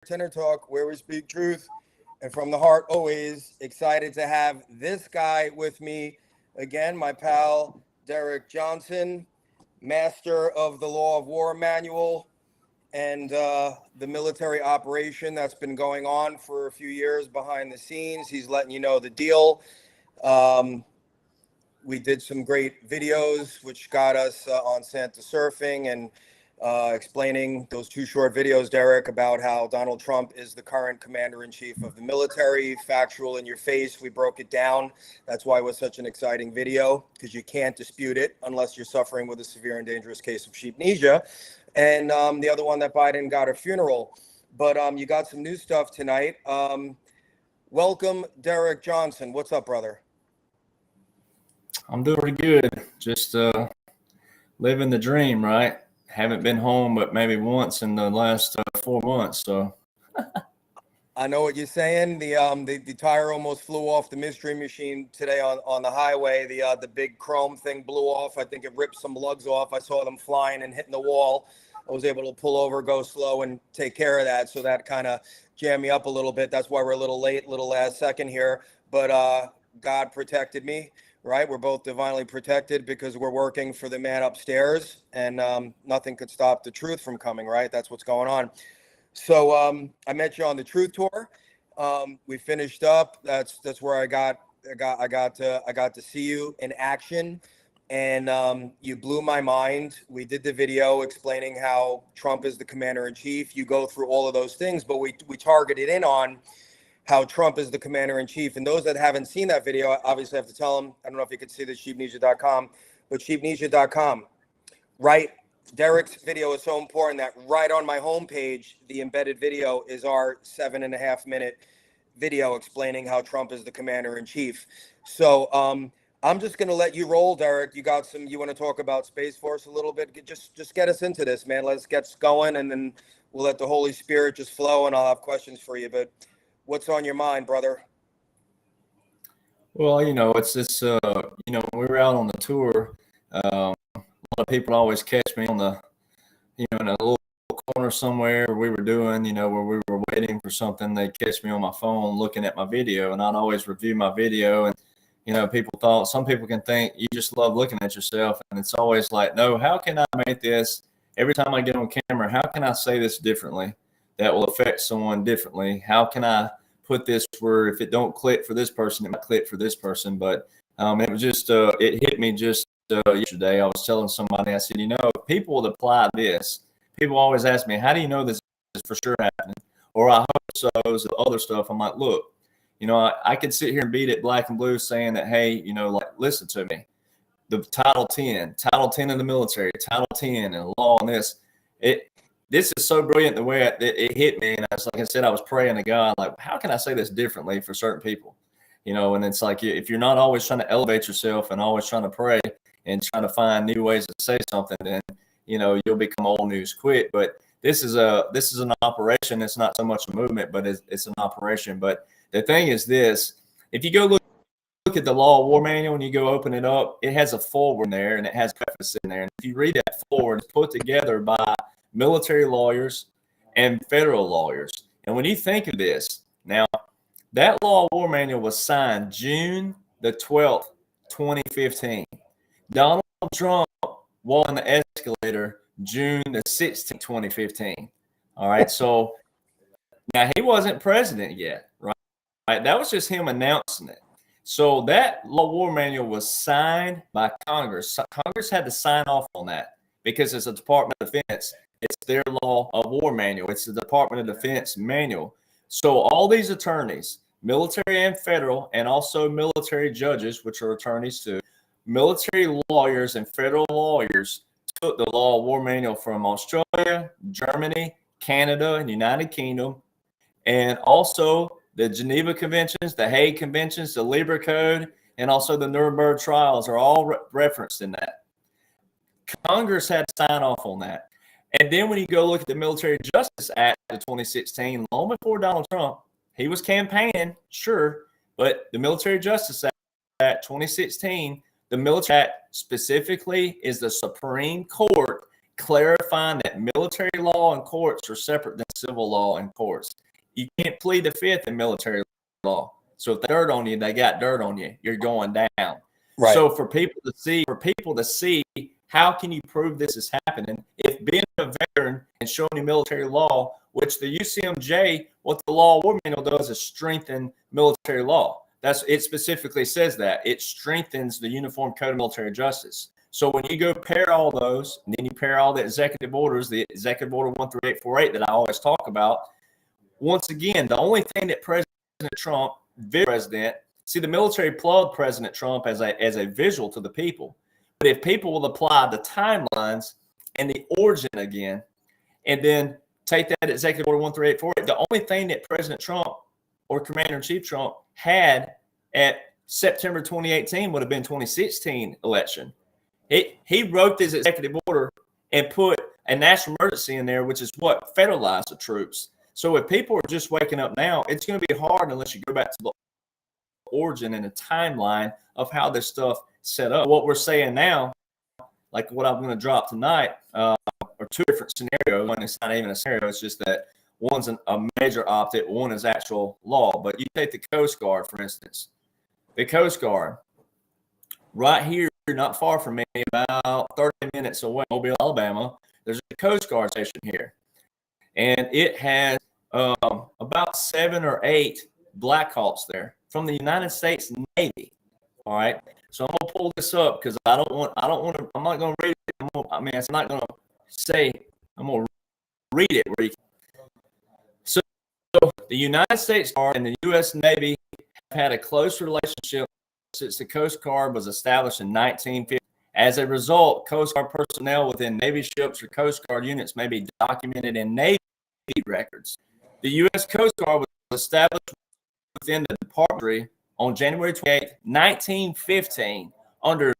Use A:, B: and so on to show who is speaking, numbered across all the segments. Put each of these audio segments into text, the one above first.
A: Tenor Talk, where we speak truth and from the heart always. Excited to have this guy with me again, my pal Derek Johnson, master of the Law of War Manual and the military operation that's been going on for a few years behind the scenes. He's letting you know the deal. Um, we did some great videos, which got us on Santa Surfing and explaining those two short videos, Derek, about how Donald Trump is the current commander in chief of the military, factual in your face. We broke it down. That's why it was such an exciting video, because you can't dispute it unless you're suffering with a severe and dangerous case of Sheepnesia. And the other one that Biden got a funeral. But you got some new stuff tonight. Welcome, Derek Johnson. What's up, brother?
B: I'm doing pretty good. Just living the dream, right? Haven't been home but maybe once in the last 4 months. So
A: I know what you're saying. The tire almost flew off the mystery machine today on the highway. The big chrome thing blew off. I think it ripped some lugs off. I saw them flying and hitting the wall. I was able to pull over, go slow, and take care of that. So that kind of jammed me up a little bit. That's why we're a little late, little last second here. But God protected me. Right, we're both divinely protected because we're working for the man upstairs, and nothing could stop the truth from coming. Right, that's what's going on. So I met you on the Truth Tour. We finished up. That's where I got to see you in action, and you blew my mind. We did the video explaining how Trump is the commander in chief. You go through all of those things, but we targeted in on how Trump is the commander in chief. And those that haven't seen that video, obviously I have to tell them, I don't know if you can see this, sheepnesia.com, but sheepnesia.com, right? Derek's video is so important that right on my homepage, the embedded video is our 7.5 minute video explaining how Trump is the commander in chief. So I'm just going to let you roll, Derek. You want to talk about Space Force a little bit? Just get us into this, man. Let's get going, and then we'll let the Holy Spirit just flow, and I'll have questions for you. But what's on your mind, brother?
B: Well, it's this. When we were out on the tour, a lot of people always catch me on the, in a little corner somewhere where we were doing, where we were waiting for something. They catch me on my phone looking at my video, and I'd always review my video. And some people can think you just love looking at yourself, and it's always like, no, how can I make this? Every time I get on camera, how can I say this differently that will affect someone differently? How can I put this where if it don't click for this person, it might click for this person? But it was just, it hit me just yesterday. I was telling somebody, I said, people would apply this. People always ask me, how do you know this is for sure happening? Or I hope so, is the other stuff. I'm like, look, I could sit here and beat it black and blue saying that, hey, listen to me. The Title 10 of the military, Title 10 and law on this, this is so brilliant the way it hit me. And like I said, I was praying to God, like, how can I say this differently for certain people? And it's like, if you're not always trying to elevate yourself and always trying to pray and trying to find new ways to say something, then, you'll become old news quick. But this is an operation. It's not so much a movement, but it's an operation. But the thing is this, if you go look at the Law of War Manual and you go open it up, it has a foreword in there and it has preface in there. And if you read that foreword, it's put together by military lawyers and federal lawyers. And when you think of this, now that Law of War Manual was signed June the 12th, 2015. Donald Trump walked on the escalator June the 16th, 2015. All right. So now he wasn't president yet, right? That was just him announcing it. So that Law of War Manual was signed by Congress. Congress had to sign off on that because it's a Department of Defense. It's their Law of War Manual. It's the Department of Defense manual. So all these attorneys, military and federal, and also military judges, which are attorneys too, military lawyers and federal lawyers took the Law of War Manual from Australia, Germany, Canada, and United Kingdom, and also the Geneva Conventions, the Hague Conventions, the Libra Code, and also the Nuremberg trials are all referenced in that. Congress had to sign off on that. And then when you go look at the Military Justice Act of 2016, long before Donald Trump, he was campaigning, sure, but the Military Justice Act 2016, the Military Act specifically is the Supreme Court clarifying that military law and courts are separate than civil law and courts. You can't plead the fifth in military law. So if they got dirt on you, they got dirt on you. You're going down.
A: Right.
B: So for people to see, how can you prove this is happening? If being a veteran and showing you military law, which the UCMJ, what the law war manual does is strengthen military law. It specifically says that it strengthens the Uniform Code of Military Justice. So when you go pair all those, and then you pair all the executive orders, the executive order 13848 that I always talk about, once again, the only thing that President Trump, president, see, the military applaud President Trump as a visual to the people. But if people will apply the timelines and the origin again, and then take that executive order 13848, the only thing that President Trump or Commander-in-Chief Trump had at September 2018 would have been 2016 election. He wrote this executive order and put a national emergency in there, which is what federalized the troops. So if people are just waking up now, it's going to be hard unless you go back to the origin and the timeline of how this stuff set up. What we're saying now, like what I'm going to drop tonight, are two different scenarios. One is not even a scenario. It's just that one's a major optic, one is actual law. But you take the Coast Guard, for instance. The Coast Guard, right here, not far from me, about 30 minutes away, Mobile, Alabama, there's a Coast Guard station here. And it has about 7 or 8 Black Hawks there from the United States Navy. All right. So I'm gonna pull this up because I'm not gonna read it. I'm not gonna say, I'm gonna read it where you can. So the United States Guard and the U.S. Navy have had a close relationship since the Coast Guard was established in 1950. As a result, Coast Guard personnel within Navy ships or Coast Guard units may be documented in Navy records. The U.S. Coast Guard was established within the Department on January 28, 1915, under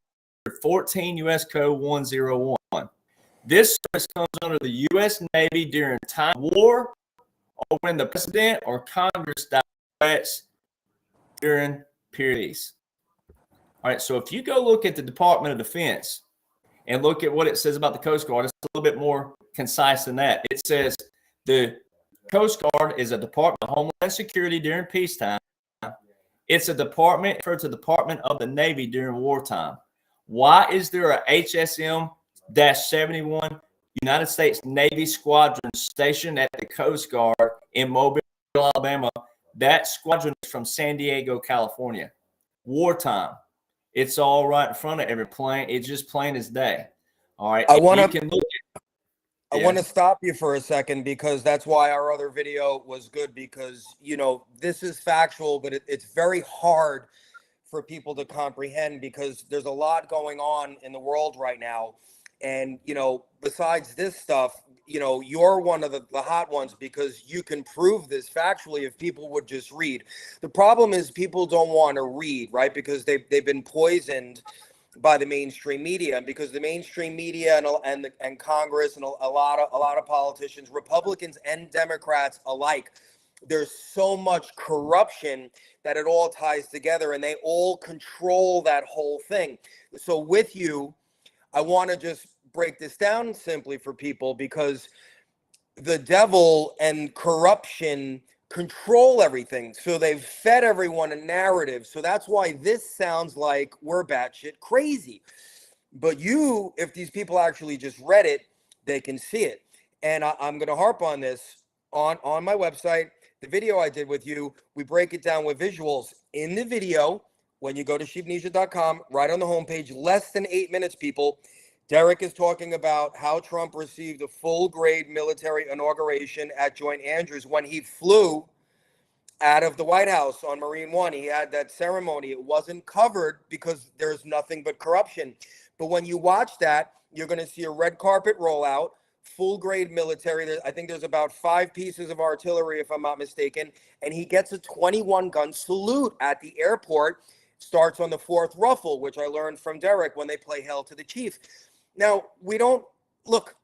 B: 14 U.S. Code 101. This service comes under the U.S. Navy during time of war or when the President or Congress directs during periods. All right, so if you go look at the Department of Defense and look at what it says about the Coast Guard, it's a little bit more concise than that. It says the Coast Guard is a Department of Homeland Security during peacetime. It's a department referred to the Department of the Navy during wartime. Why is there a HSM-71 United States Navy squadron stationed at the Coast Guard in Mobile, Alabama? That squadron is from San Diego, California. Wartime. It's all right in front of every plane. It's just plain as day. All right.
A: I want to stop you for a second because that's why our other video was good, because, you know, this is factual, but it's very hard for people to comprehend because there's a lot going on in the world right now. And, you know, besides this stuff, you know, you're one of the hot ones because you can prove this factually if people would just read. The problem is people don't want to read, right? Because they've been poisoned by the mainstream media, and because the mainstream media and Congress and a lot of politicians, Republicans and Democrats alike, there's so much corruption that it all ties together and they all control that whole thing. So with you, I want to just break this down simply for people because the devil and corruption control everything. So they've fed everyone a narrative. So that's why this sounds like we're batshit crazy. But if these people actually just read it, they can see it. And I'm going to harp on this on my website. The video I did with you, we break it down with visuals. In the video, when you go to sheepnesia.com, right on the homepage, less than 8 minutes, people, Derek is talking about how Trump received a full-grade military inauguration at Joint Andrews when he flew out of the White House on Marine One. He had that ceremony. It wasn't covered because there's nothing but corruption. But when you watch that, you're going to see a red carpet rollout, full-grade military. I think there's about 5 pieces of artillery, if I'm not mistaken. And he gets a 21-gun salute at the airport. Starts on the 4th ruffle, which I learned from Derek when they play Hail to the Chief. Now, we don't look,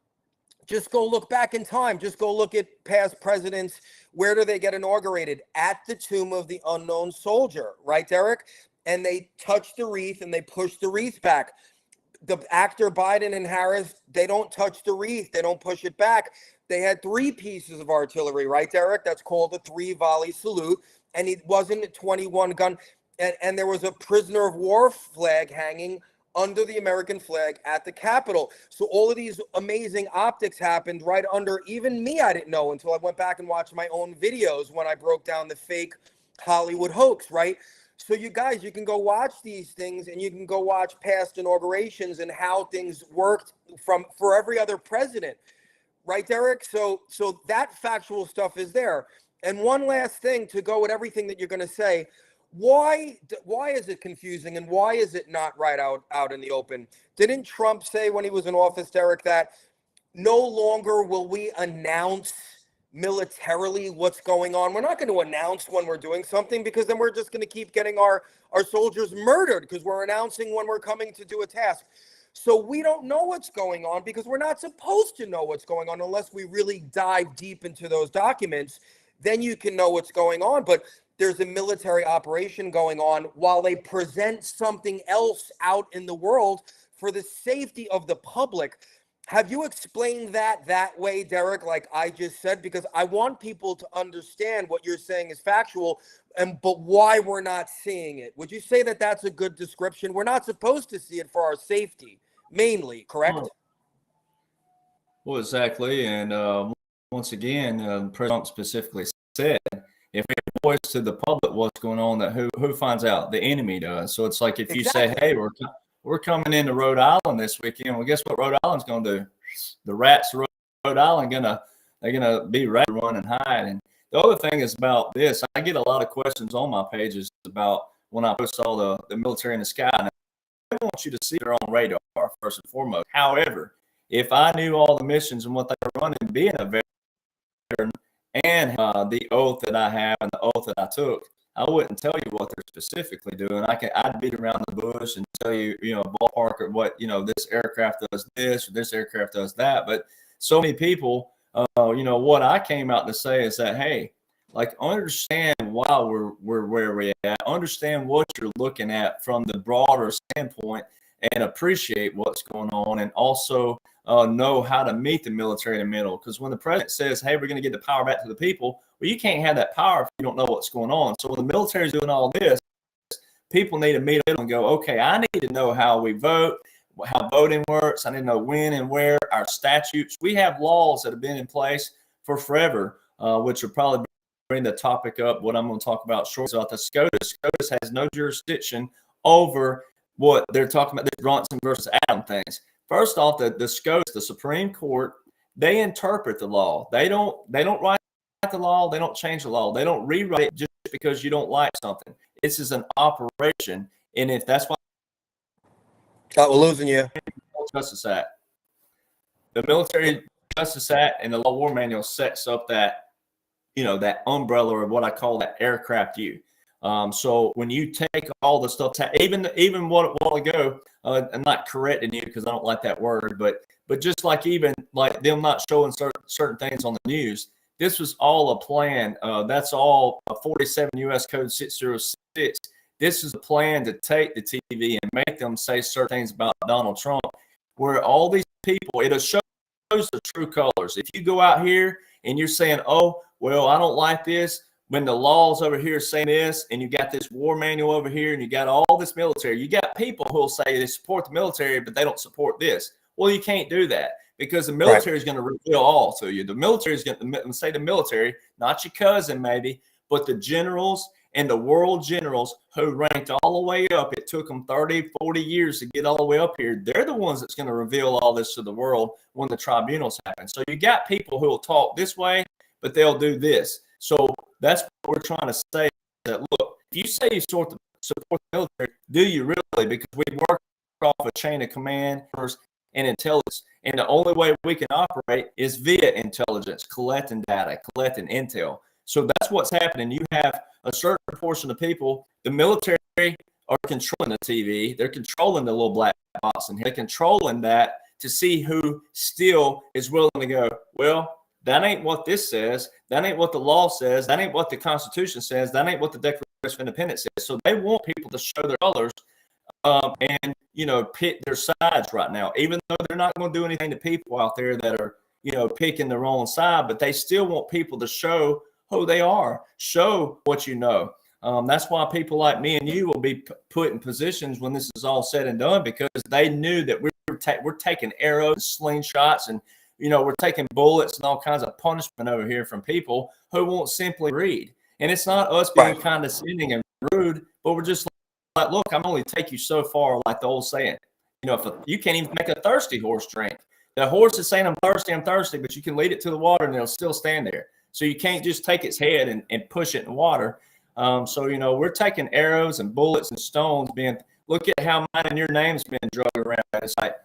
A: just go look back in time. Just go look at past presidents. Where do they get inaugurated? At the tomb of the unknown soldier, right, Derek? And they touch the wreath and they push the wreath back. the actor Biden and Harris, they don't touch the wreath. They don't push it back. They had 3 pieces of artillery, right, Derek? That's called a 3-volley salute. And it wasn't a 21 gun. And there was a prisoner of war flag hanging under the American flag at the Capitol. So all of these amazing optics happened right under, even me, I didn't know until I went back and watched my own videos when I broke down the fake Hollywood hoax, right? So you guys, you can go watch these things, and you can go watch past inaugurations and how things worked for every other president, right, Derek? So that factual stuff is there. And one last thing to go with everything that you're going to say, why is it confusing, and why is it not right out in the open? Didn't Trump say when he was in office, Derek, that no longer will we announce militarily what's going on? We're not going to announce when we're doing something, because then we're just going to keep getting our soldiers murdered because we're announcing when we're coming to do a task. So we don't know what's going on because we're not supposed to know what's going on unless we really dive deep into those documents. Then you can know what's going on. But there's a military operation going on while they present something else out in the world for the safety of the public. Have you explained that way, Derek, like I just said? Because I want people to understand what you're saying is factual, but why we're not seeing it. Would you say that that's a good description? We're not supposed to see it for our safety, mainly, correct?
B: Well, exactly. And once again, President specifically said, if we voice to the public what's going on, that who finds out? The enemy does. So it's like if you say, hey, we're coming into Rhode Island this weekend. Well, guess what Rhode Island's going to do? The rats of Rhode Island they're gonna be ready to run and hide. And the other thing is about this. I get a lot of questions on my pages about when I post all the military in the sky. And I want you to see their own radar first and foremost. However, if I knew all the missions and what they were running, being a veteran and the oath that I have and the oath that I took, I wouldn't tell you what they're specifically doing. I'd beat around the bush and tell you, ballpark or what, this aircraft does this or this aircraft does that. But so many people, what I came out to say is that, hey, like, understand why we're where we're at, understand what you're looking at from the broader standpoint, and appreciate what's going on, and also know how to meet the military in the middle. Because when the president says, hey, we're going to get the power back to the people, well, you can't have that power if you don't know what's going on. So when the military is doing all this, people need to meet up and go, okay, I need to know how we vote, how voting works. I need to know when and where, our statutes. We have laws that have been in place for forever, which will probably bring the topic up, what I'm going to talk about shortly, about the SCOTUS. SCOTUS has no jurisdiction over what they're talking about, this Bronson versus Adam things. First off, the SCOTUS, the Supreme Court, they interpret the law. They don't write the law. They don't change the law. They don't rewrite it just because you don't like something. This is an operation, and if that's why
A: we're losing you.
B: Justice Act, the Military Justice Act, and the Law War Manual sets up that that umbrella of what I call that aircraft view. So when you take all the stuff, even what a while ago, I'm not correcting you because I don't like that word, but just like even like them not showing certain things on the news, this was all a plan. That's all 47 U.S. Code 606. This is a plan to take the TV and make them say certain things about Donald Trump, where all these people, it shows the true colors. If you go out here and you're saying, oh, well, I don't like this, when the laws over here saying this, and you got this war manual over here, and you got all this military, you got people who'll say they support the military, but they don't support this. Well, you can't do that because the military is going to reveal all to you. The military is going to say the military, not your cousin maybe, but the generals and the world generals who ranked all the way up. It took them 30, 40 years to get all the way up here. They're the ones that's going to reveal all this to the world when the tribunals happen. So you got people who will talk this way, but they'll do this. So that's what we're trying to say, that look, if you say you support the military, do you really? Because we work off a chain of command and intelligence. And the only way we can operate is via intelligence, collecting data, collecting intel. So that's what's happening. You have a certain portion of people, the military are controlling the TV. They're controlling the little black box, and they're controlling that to see who still is willing to go, well, that ain't what this says. That ain't what the law says. That ain't what the Constitution says. That ain't what the Declaration of Independence says. So they want people to show their colors and pick their sides right now, even though they're not going to do anything to people out there that are picking their own side, but they still want people to show who they are, show what you know. That's why people like me and you will be put in positions when this is all said and done, because they knew that we're taking arrows, slingshots, and we're taking bullets and all kinds of punishment over here from people who won't simply read. And it's not us being condescending and rude, but we're just like, look, I'm only take you so far, like the old saying. If you can't even make a thirsty horse drink. The horse is saying, I'm thirsty, but you can lead it to the water and it'll still stand there. So you can't just take its head and push it in the water. So we're taking arrows and bullets and stones look at how mine and your name's been drugged around. It's like,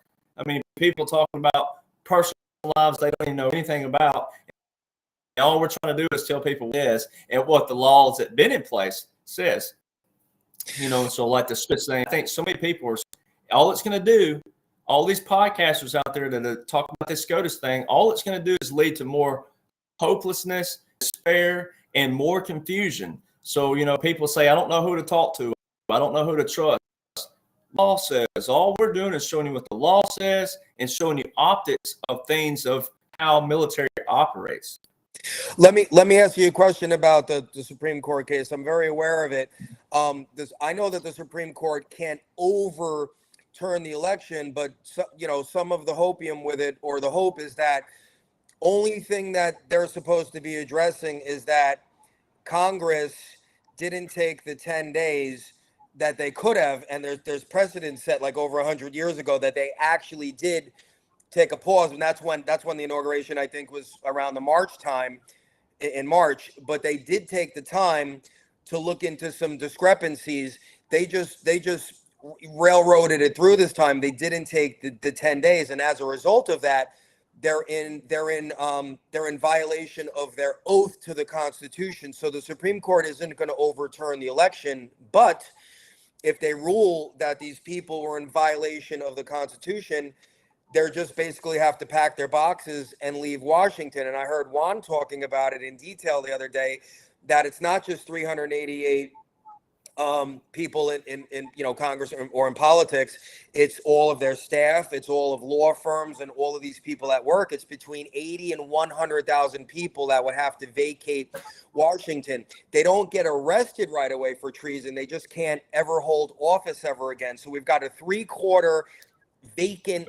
B: people talking about personal lives they don't even know anything about. And all we're trying to do is tell people this and what the laws that been in place says. So like the switch thing, I think so many people are, all it's going to do, all these podcasters out there that are talking about this SCOTUS thing, all it's going to do is lead to more hopelessness, despair, and more confusion. So, people say, I don't know who to talk to. I don't know who to trust. Law says, all we're doing is showing you what the law says and showing you optics of things of how military operates.
A: Let me ask you a question about the Supreme Court case. I'm very aware of it. I know that the Supreme Court can't overturn the election, but some of the hopium with it, or the hope, is that only thing that they're supposed to be addressing is that Congress didn't take the 10 days that they could have, and there's precedent set like over 100 years ago that they actually did take a pause, and that's when the inauguration, I think, was around the March time, in March. But they did take the time to look into some discrepancies. They just railroaded it through this time. They didn't take the 10 days, and as a result of that, they're in violation of their oath to the Constitution. So the Supreme Court isn't going to overturn the election, but if they rule that these people were in violation of the Constitution, they're just basically have to pack their boxes and leave Washington. And I heard Juan talking about it in detail the other day, that it's not just 388 people in Congress or in politics. It's all of their staff. It's all of law firms and all of these people at work. It's between 80 and 100,000 people that would have to vacate Washington. They don't get arrested right away for treason. They just can't ever hold office ever again. So we've got a 3/4 vacant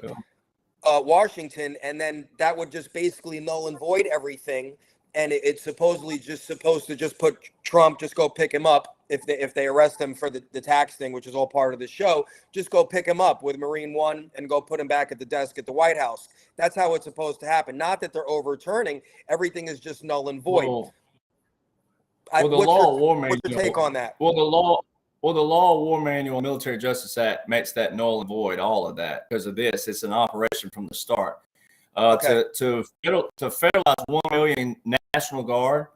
A: Washington, and then that would just basically null and void everything. And it's supposedly just supposed to just put Trump, just go pick him up if they arrest him for the tax thing, which is all part of the show. Just go pick him up with Marine One and go put him back at the desk at the White House. That's how it's supposed to happen. Not that they're overturning. Everything is just null and void.
B: The law of war manual.
A: What's your take on that?
B: Well, the law of war manual and Military Justice Act makes that null and void, all of that, because of this. It's an operation from the start. To federalize 1 million National Guard,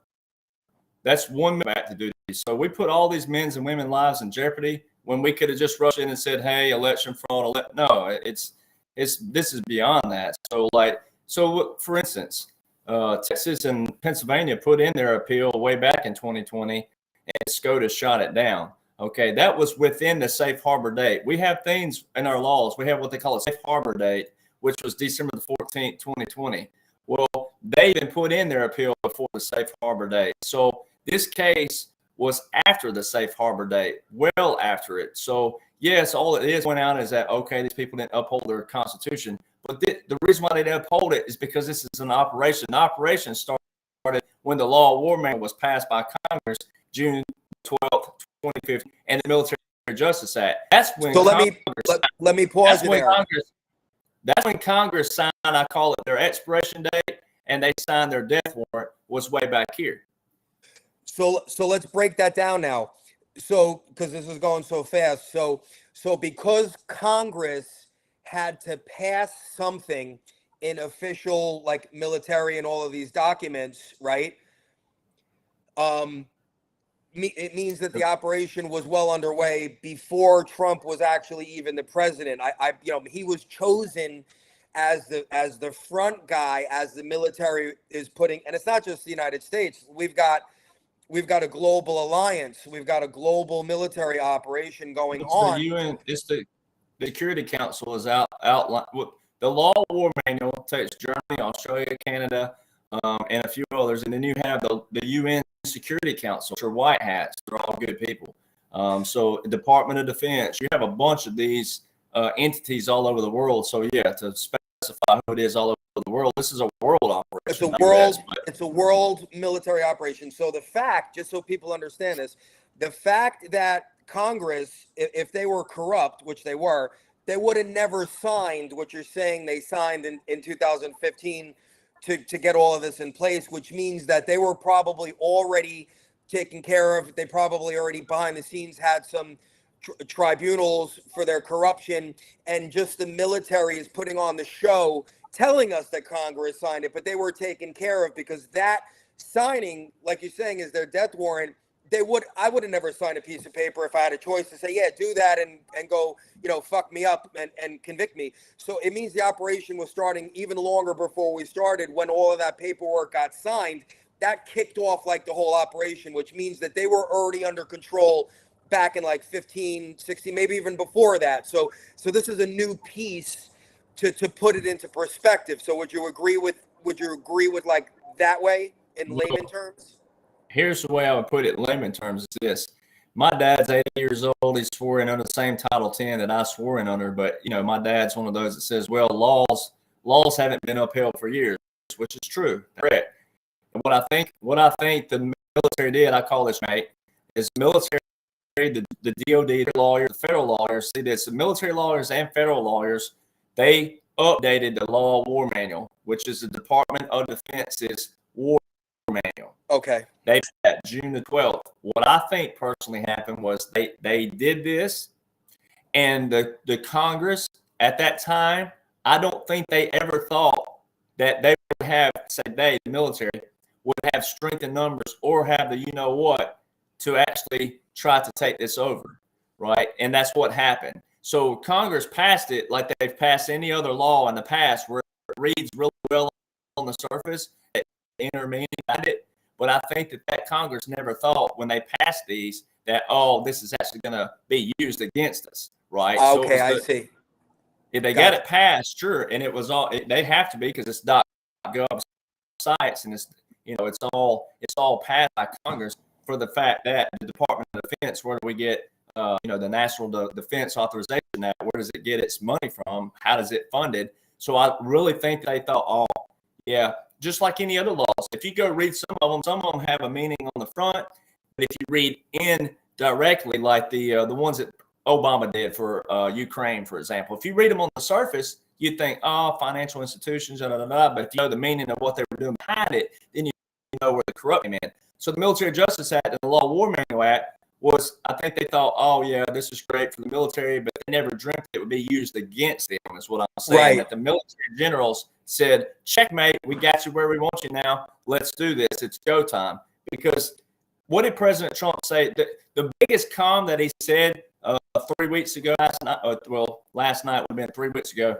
B: that's 1 million active duty. So we put all these men's and women's lives in jeopardy when we could have just rushed in and said, "Hey, election fraud." No, this is beyond that. So for instance, Texas and Pennsylvania put in their appeal way back in 2020, and SCOTUS shot it down. Okay, that was within the safe harbor date. We have things in our laws. We have what they call a safe harbor date, which was December the 14th, 2020. Well, they even put in their appeal before the safe harbor date. So this case was after the safe harbor date, well after it. So yes, all it is went out is that, okay, these people didn't uphold their Constitution. But the reason why they didn't uphold it is because this is an operation. The operation started when the law of war manual was passed by Congress, June 12th, 2015, and the Military Justice Act. That's when. So
A: let me pause you there.
B: That's when Congress signed, I call it their expiration date, and they signed their death warrant, was way back here.
A: So let's break that down now. So, because this is going so fast. So because Congress had to pass something in official, like, military and all of these documents, right? It means that the operation was well underway before Trump was actually even the president. He was chosen as the front guy, as the military is putting, and it's not just the United States. We've got we've got a global alliance. We've got a global military operation going
B: It's the
A: on.
B: UN. It's the Security Council is outlined. The Law War Manual takes Germany, Australia, Canada, and a few others, and then you have the UN Security Council, which are white hats. They're all good people. So Department of Defense, you have a bunch of these entities all over the world. So yeah, to specify who it is all over the world, this is a world operation.
A: It's a world. It's a world military operation. So the fact, just so people understand this, the fact that Congress, if they were corrupt, which they were, they would have never signed what you're saying they signed in 2015 to get all of this in place, which means that they were probably already taken care of. They probably already behind the scenes had some tribunals for their corruption, and just the military is putting on the show, telling us that Congress signed it, but they were taken care of because that signing, like you're saying, is their death warrant. I would have never signed a piece of paper if I had a choice to say, yeah, do that and go, fuck me up and convict me. So it means the operation was starting even longer before we started. When all of that paperwork got signed, that kicked off like the whole operation, which means that they were already under control back in like 15, 16, maybe even before that. So this is a new piece to put it into perspective. So would you agree with like that way in layman terms?
B: Here's the way I would put it in layman terms is this. My dad's 80 years old. He swore in under the same Title 10 that I swore in under. But, my dad's one of those that says, well, laws haven't been upheld for years, which is true. Correct. And what I think the military did, I call this, mate, is military, the DOD, the lawyers, the federal lawyers, see this, the military lawyers and federal lawyers, they updated the Law War Manual, which is the Department of Defense's war manual.
A: Okay.
B: They did that June the 12th. What I think personally happened was they did this, and the Congress at that time, I don't think they ever thought that they would have, the military would have strength in numbers or have the what to actually try to take this over, right? And that's what happened. So Congress passed it like they've passed any other law in the past, where it reads really well on the surface, inner meaning at it. But I think that Congress never thought when they passed these that, this is actually going to be used against us, right?
A: Okay, I see.
B: If they got it passed, sure, and it was all they have to be because it's .gov sites, and it's it's all passed by Congress for the fact that the Department of Defense, where do we get the National Defense Authorization Act? Where does it get its money from? How does it funded? So I really think they thought, yeah, just like any other laws. If you go read some of them have a meaning on the front. But if you read in directly, like the ones that Obama did for Ukraine, for example, if you read them on the surface, you'd think, financial institutions, But if you know the meaning of what they were doing behind it, then you know where the corruption in. So the Military Justice Act and the Law War Manual Act was, I think they thought, this is great for the military, but they never dreamt it would be used against them, is what I'm saying.
A: Right.
B: That the military generals said, checkmate, we got you where we want you now. Let's do this. It's go time. Because what did President Trump say? The biggest calm that he said 3 weeks ago, last night would have been 3 weeks ago,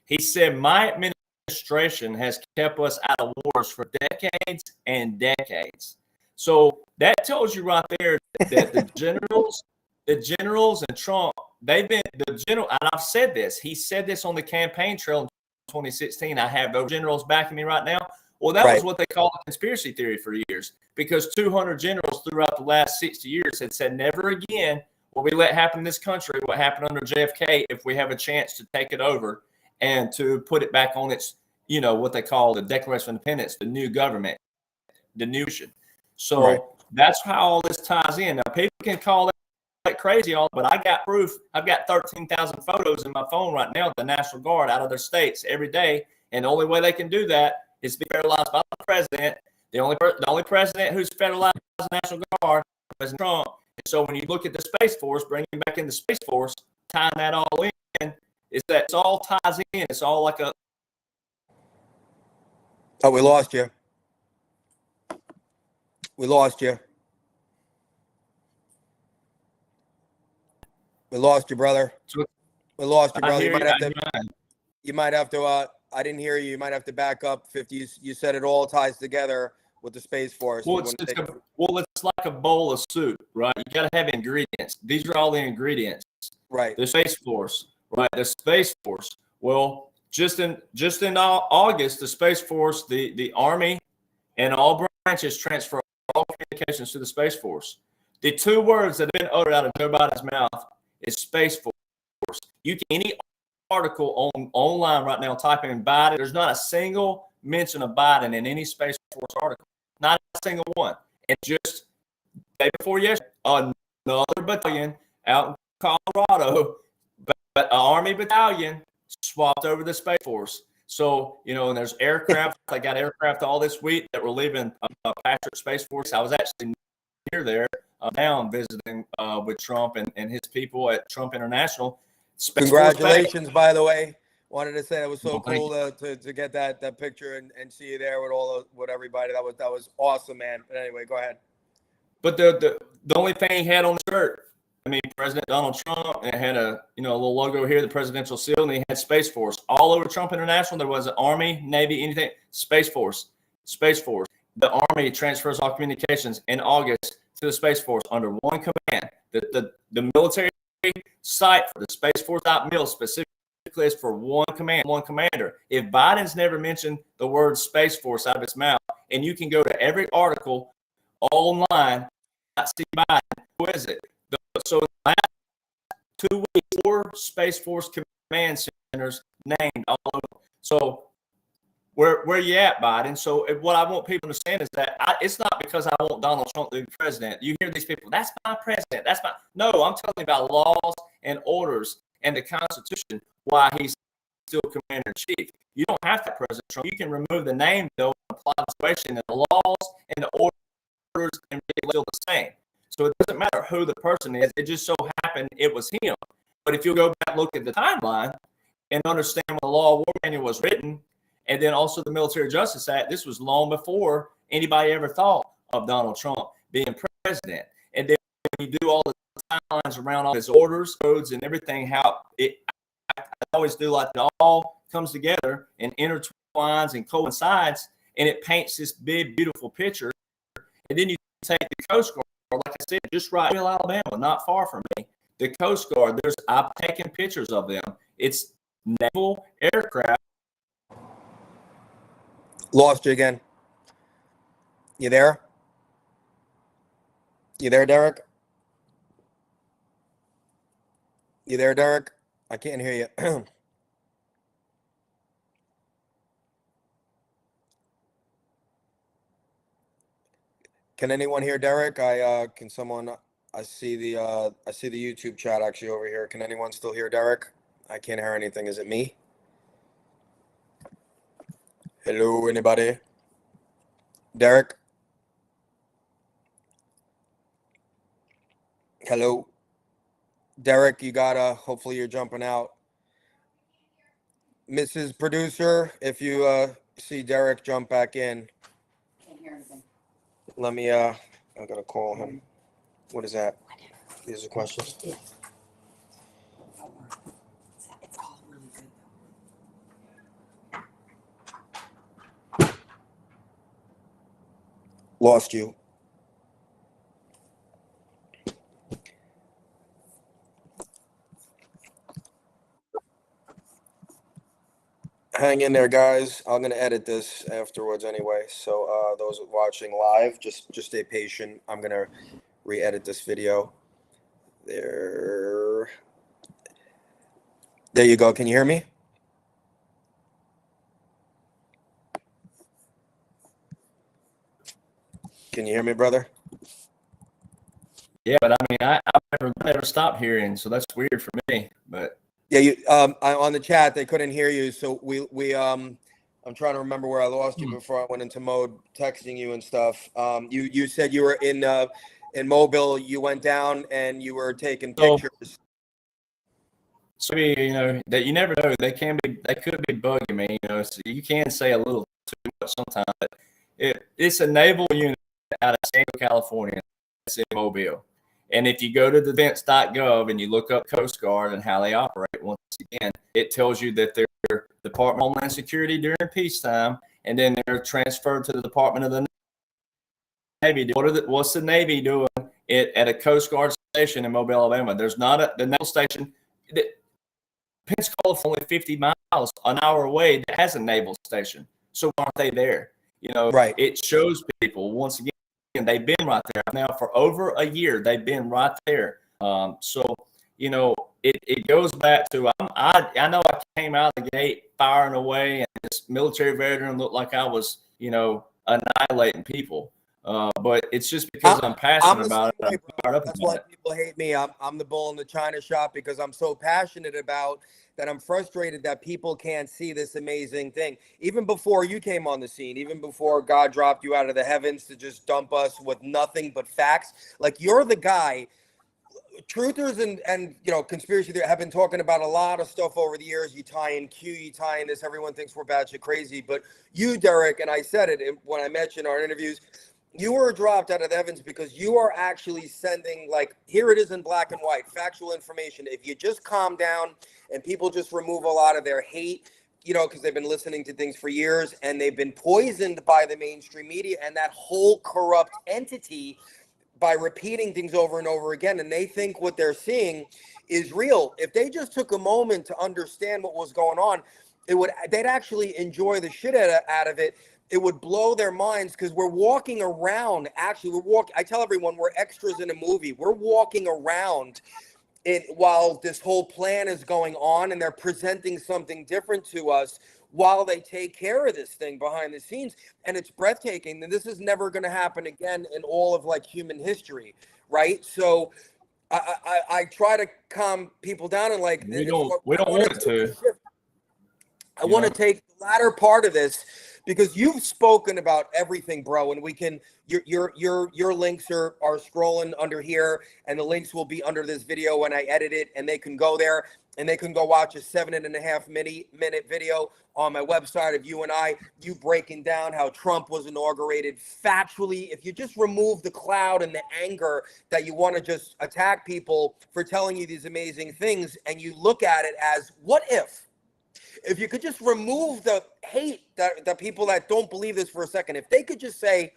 B: he said, my administration has kept us out of wars for decades and decades. So that tells you right there that the generals and Trump, they've been and I've said this. He said this on the campaign trail in 2016. I have those generals backing me right now. Well, that was what they called a conspiracy theory for years, because 200 generals throughout the last 60 years had said, never again will we let happen in this country what happened under JFK if we have a chance to take it over and to put it back on its, what they call the Declaration of Independence, the new government, the new nation. So that's how all this ties in. Now, people can call that crazy, but I got proof. I've got 13,000 photos in my phone right now of the National Guard out of their states every day. And the only way they can do that is to be federalized by the president. The only president who's federalized the National Guard is President Trump. And so when you look at the Space Force, bringing back in the Space Force, tying that all in, is that it all ties in. It's all like a.
A: Oh, we lost you. We lost you. We lost you, brother. We lost you, brother. You might have to. I didn't hear you. You might have to back up. 50. You said it all ties together. with the Space Force.
B: Well, it's like a bowl of soup, right? You got to have ingredients. These are all the ingredients.
A: Right.
B: The Space Force, right? The Space Force. Well, just in August, the Space Force, the Army, and all branches transfer all communications to the Space Force. The two words that have been uttered out of Joe Biden's mouth is Space Force. You can any article online right now, type in Biden. There's not a single mention of Biden in any Space Force article. Not a single one. And just day before yesterday, another battalion out in Colorado, but an Army battalion swapped over the Space Force. So, and there's aircraft. I got aircraft all this week that were leaving Patrick Space Force. I was actually near there down visiting with Trump and his people at Trump International. Space
A: Congratulations, by the way. Wanted to say it was so
B: Well,
A: cool to get that picture and see you there with everybody. That was awesome, man. But anyway, go ahead.
B: But the only thing he had on the shirt, President Donald Trump, and it had a little logo here, the presidential seal, and he had Space Force all over Trump International. There was an Army, Navy, anything, Space Force. The Army transfers all communications in August to the Space Force under one command. The military site for the Space Force.mil specifically is for one command, one commander. If Biden's never mentioned the word Space Force out of his mouth, and you can go to every article online, not see Biden, who is it? So in the last 2 weeks, 4 Space Force command centers named all over. So where you at, Biden? So what I want people to understand is that it's not because I want Donald Trump to be president. You hear these people, that's my president. No, I'm telling you about laws and orders and the Constitution, why he's still commander-in-chief. You don't have to President Trump. You can remove the name, though, and apply the situation, and the laws and the orders and be still the same. So it doesn't matter who the person is. It just so happened it was him. But if you go back and look at the timeline and understand when the Law of War Manual was written, and then also the Military Justice Act, this was long before anybody ever thought of Donald Trump being president. And then when you do all the timelines around all his orders, codes, and everything, I always do like it all comes together and intertwines and coincides, and it paints this big, beautiful picture. And then you take the Coast Guard, like I said, just right in Alabama, not far from me. The Coast Guard, I've taken pictures of them. It's naval aircraft.
A: Lost you again. You there? You there, Derek? You there, Derek? I can't hear you. Can anyone hear Derek? I see the YouTube chat actually over here. Can anyone still hear Derek? I can't hear anything. Is it me? Hello, anybody? Derek? Hello? Derek, hopefully you're jumping out. Mrs. Producer, if you see Derek jump back in.
C: Can't hear anything.
A: Let me, I gotta call him. What is that? These are questions.
C: Yeah. It's all really good though.
A: Lost you. Hang in there, guys. I'm gonna edit this afterwards anyway. So those watching live, just stay patient. I'm gonna re-edit this video. There you go. Can you hear me? Can you hear me, brother?
B: Yeah, but I've never stopped hearing, so that's weird for me. But
A: yeah, you on the chat they couldn't hear you, so we I'm trying to remember where I lost you before I went into mode texting you and stuff. You said you were in Mobile. You went down and you were taking pictures.
B: So that you never know. They could be bugging me. So you can say a little too much sometimes. But it's a naval unit out of San Diego, California. It's in Mobile. And if you go to defense.gov and you look up Coast Guard and how they operate, once again, it tells you that they're Department of Homeland Security during peacetime, and then they're transferred to the Department of the Navy do? What's the Navy doing at a Coast Guard station in Mobile, Alabama? There's not the naval station. Pensacola, only 50 miles an hour away, that has a naval station. So why aren't they there?
A: Right.
B: It shows people, once again, they've been right there now for over a year. They've been right there. So it goes back to I know I came out of the gate firing away, and this military veteran looked like I was annihilating people. But it's just because I'm passionate about it. I'm fired up
A: That's
B: about
A: why
B: it.
A: people hate me. I'm the bull in the china shop because I'm so passionate about that. I'm frustrated that people can't see this amazing thing. Even before you came on the scene, even before God dropped you out of the heavens to just dump us with nothing but facts. Like, you're the guy. Truthers and conspiracy theory have been talking about a lot of stuff over the years. You tie in Q, you tie in this. Everyone thinks we're batshit crazy, but you, Derek, and I said it when I met you in our interviews. You were dropped out of the heavens because you are actually sending, like, here it is in black and white, factual information. If you just calm down and people just remove a lot of their hate, because they've been listening to things for years and they've been poisoned by the mainstream media and that whole corrupt entity by repeating things over and over again, and they think what they're seeing is real. If they just took a moment to understand what was going on, they'd actually enjoy the shit out of it. It would blow their minds because we're walking around. Actually, I tell everyone we're extras in a movie. We're walking around while this whole plan is going on, and they're presenting something different to us while they take care of this thing behind the scenes. And it's breathtaking. And this is never going to happen again in all of human history, right? So I try to calm people down and
B: We don't want it to.
A: I want to take the latter part of this because you've spoken about everything, bro, and we can your links are scrolling under here, and the links will be under this video when I edit it, and they can go there and they can go watch a 7.5-minute video on my website of you breaking down how Trump was inaugurated factually. If you just remove the cloud and the anger that you want to just attack people for telling you these amazing things, and you look at it as, what if you could just remove the hate that the people that don't believe this for a second, if they could just say,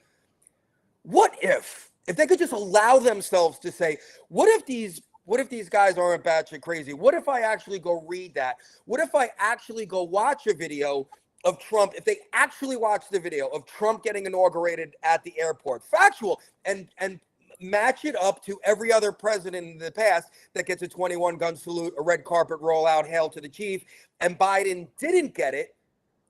A: what if they could just allow themselves to say, what if these guys aren't batshit crazy? What if I actually go read that? What if I actually go watch a video of Trump? If they actually watch the video of Trump getting inaugurated at the airport, factual, and match it up to every other president in the past that gets a 21-gun salute, a red carpet rollout, hail to the chief, and Biden didn't get it.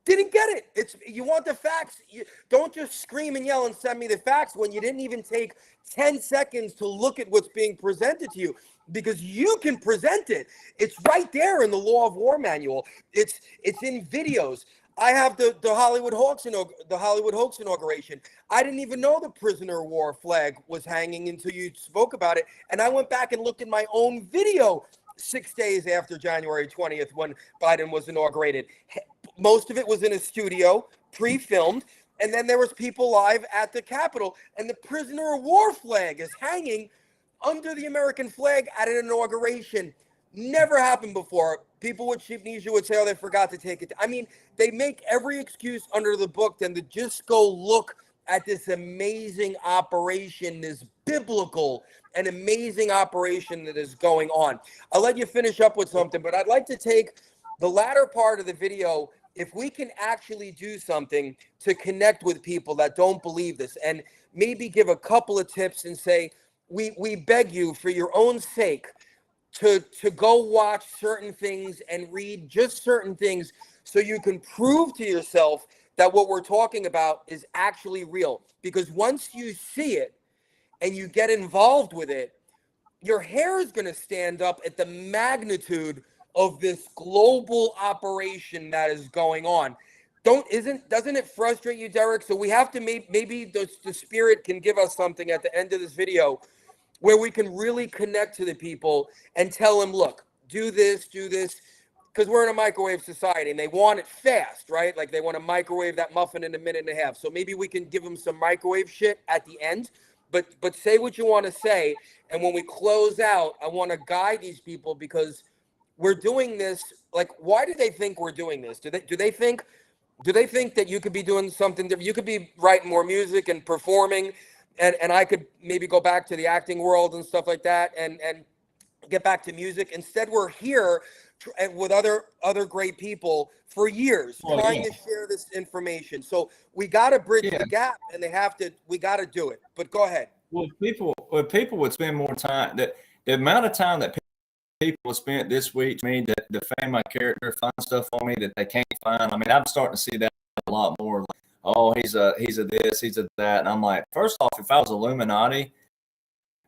A: It's, you want the facts. Don't just scream and yell and send me the facts when you didn't even take 10 seconds to look at what's being presented to you, because you can present it. It's right there in the Law of War manual. It's in videos. I have the Hollywood hoax inauguration. I didn't even know the prisoner of war flag was hanging until you spoke about it. And I went back and looked at my own video 6 days after January 20th when Biden was inaugurated. Most of it was in a studio, pre-filmed, and then there was people live at the Capitol, and the prisoner of war flag is hanging under the American flag at an inauguration. Never happened before. People with Sheepnesia would say, oh, they forgot to take it. I mean, they make every excuse under the book then to just go look at this amazing operation, this biblical and amazing operation that is going on. I'll let you finish up with something, but I'd like to take the latter part of the video. If we can actually do something to connect with people that don't believe this, and maybe give a couple of tips and say, we beg you for your own sake to go watch certain things and read just certain things so you can prove to yourself that what we're talking about is actually real. Because once you see it and you get involved with it, your hair is going to stand up at the magnitude of this global operation that is going on. Doesn't it frustrate you, Derek? So we have to maybe the spirit can give us something at the end of this video where we can really connect to the people and tell them, look, do this, because we're in a microwave society and they want it fast, right? Like they want to microwave that muffin in a minute and a half. So maybe we can give them some microwave shit at the end, but say what you want to say. And when we close out, I want to guide these people because we're doing this. Like, why do they think we're doing this? Do they think that you could be doing something different? You could be writing more music and performing, and I could maybe go back to the acting world and stuff like that, and get back to music. Instead, we're here and with other great people for years trying to share this information. So we got to bridge the gap, and we got to do it. But go ahead.
B: Well, if people would spend more time, that the amount of time that people spent this week to me to defame my character, find stuff on me that they can't find. I mean, I'm starting to see that a lot more. Like, oh, he's a this, he's a that, and I'm like, first off, if I was Illuminati,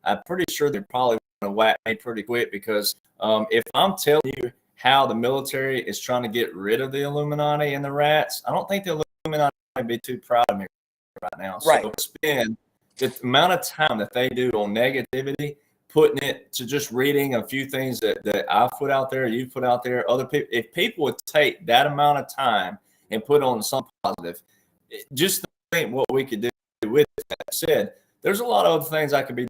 B: I'm pretty sure they're probably going to whack me pretty quick, because if I'm telling you how the military is trying to get rid of the Illuminati and the rats, I don't think the Illuminati would be too proud of me right now.
A: Right.
B: So spend the amount of time that they do on negativity, putting it to just reading a few things that I've put out there, you put out there, other people. If people would take that amount of time and put on something positive, just think what we could do with that. Said, there's a lot of other things I could be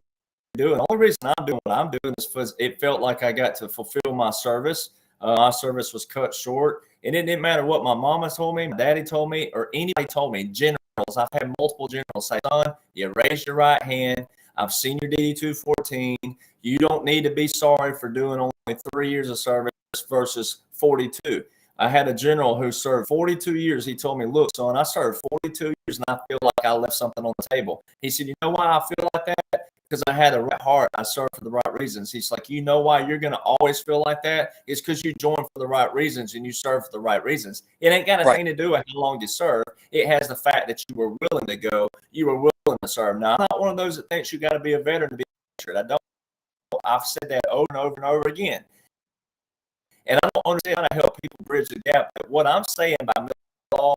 B: doing. The only reason I'm doing what I'm doing is because it felt like I got to fulfill my service. My service was cut short, and it didn't matter what my mama told me, my daddy told me, or anybody told me. Generals, I've had multiple generals say, son, you raised your right hand. I've seen your DD 214. You don't need to be sorry for doing only 3 years of service versus 42. I had a general who served 42 years. He told me, look, son, I served 42 years and I feel like I left something on the table. He said, you know why I feel like that? Because I had a right heart. I served for the right reasons. He's like, you know why you're going to always feel like that? It's because you joined for the right reasons and you serve for the right reasons. It ain't got a thing to do with how long you serve. It has the fact that you were willing to go. You were willing to serve. Now, I'm not one of those that thinks you got to be a veteran to be a patriot. I don't. I've said that over and over and over again. And I don't understand how to help people bridge the gap. But what I'm saying by military law,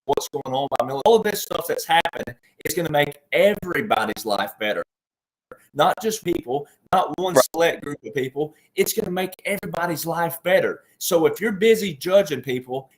B: what's going on by military, all of this stuff that's happened is going to make everybody's life better. Not just people, not one select group of people. It's going to make everybody's life better. So if you're busy judging people,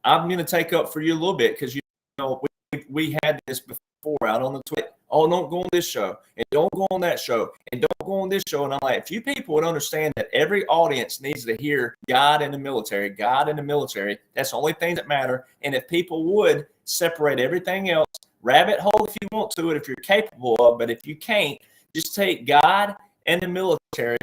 B: I'm going to take up for you a little bit, because you know we had this before out on the Twitter. Oh, don't go on this show, and don't go on that show, and don't go on this show. And I'm like, if you people would understand that every audience needs to hear God in the military, God in the military, that's the only thing that matter. And if people would separate everything else, rabbit hole if you want to it, if you're capable of, but if you can't, just take God and the military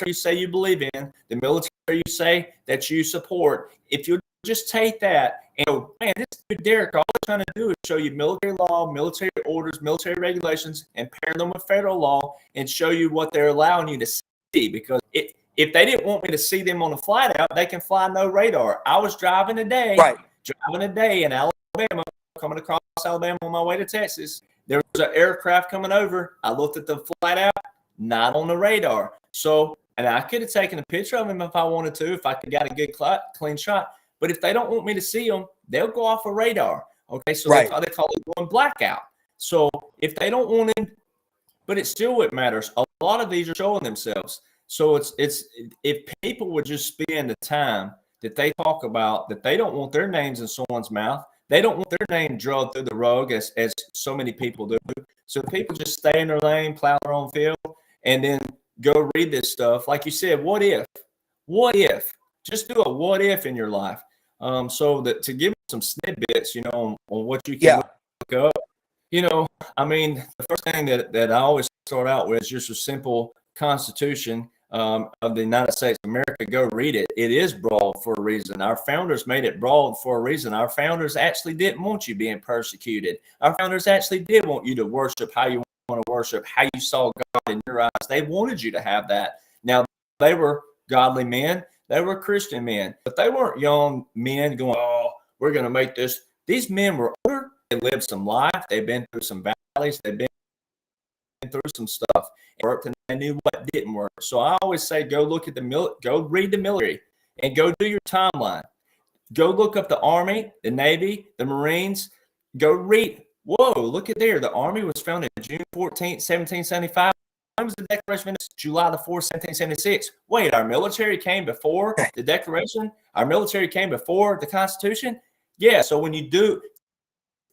B: you say you believe in, the military you say that you support. If you just take that and go, man, this dude Derek, all he's trying to do is show you military law, military orders, military regulations, and pair them with federal law and show you what they're allowing you to see. Because if they didn't want me to see them on the flight out, they can fly no radar. I was driving today in Alabama, coming across Alabama on my way to Texas. There was an aircraft coming over. I looked at the flight out, not on the radar. So, and I could have taken a picture of him if I wanted to, if I could got a good clean shot. But if they don't want me to see them, they'll go off a radar. Okay, so they call it going blackout. So if they don't want him, but it still what matters. A lot of these are showing themselves. So it's if people would just spend the time that they talk about that they don't want their names in someone's mouth, they don't want their name drugged through the rug as so many people do. So people just stay in their lane, plow their own field, and then go read this stuff. Like you said, what if? What if? Just do a what if in your life. So that to give some snippets, on what you can look up. I mean, the first thing that I always start out with is just a simple Constitution of the United States of America. Go read it. It is broad for a reason. Our founders made it broad for a reason. Our founders actually didn't want you being persecuted. Our founders actually did want you to worship how you want to worship, how you saw God in your eyes. They wanted you to have that. Now, they were godly men. They were Christian men, but they weren't young men going, oh, we're going to make this. These men were older. They lived some life. They've been through some valleys. They've been through some stuff. It worked, and they knew what didn't work. So I always say, go look at go read the military, and go do your timeline. Go look up the Army, the Navy, the Marines. Go read. Whoa, look at there. The Army was founded June 14th, 1775. When was the Declaration of Independence? July the 4th, 1776. Wait, our military came before the Declaration? Our military came before the Constitution? Yeah, so when you do,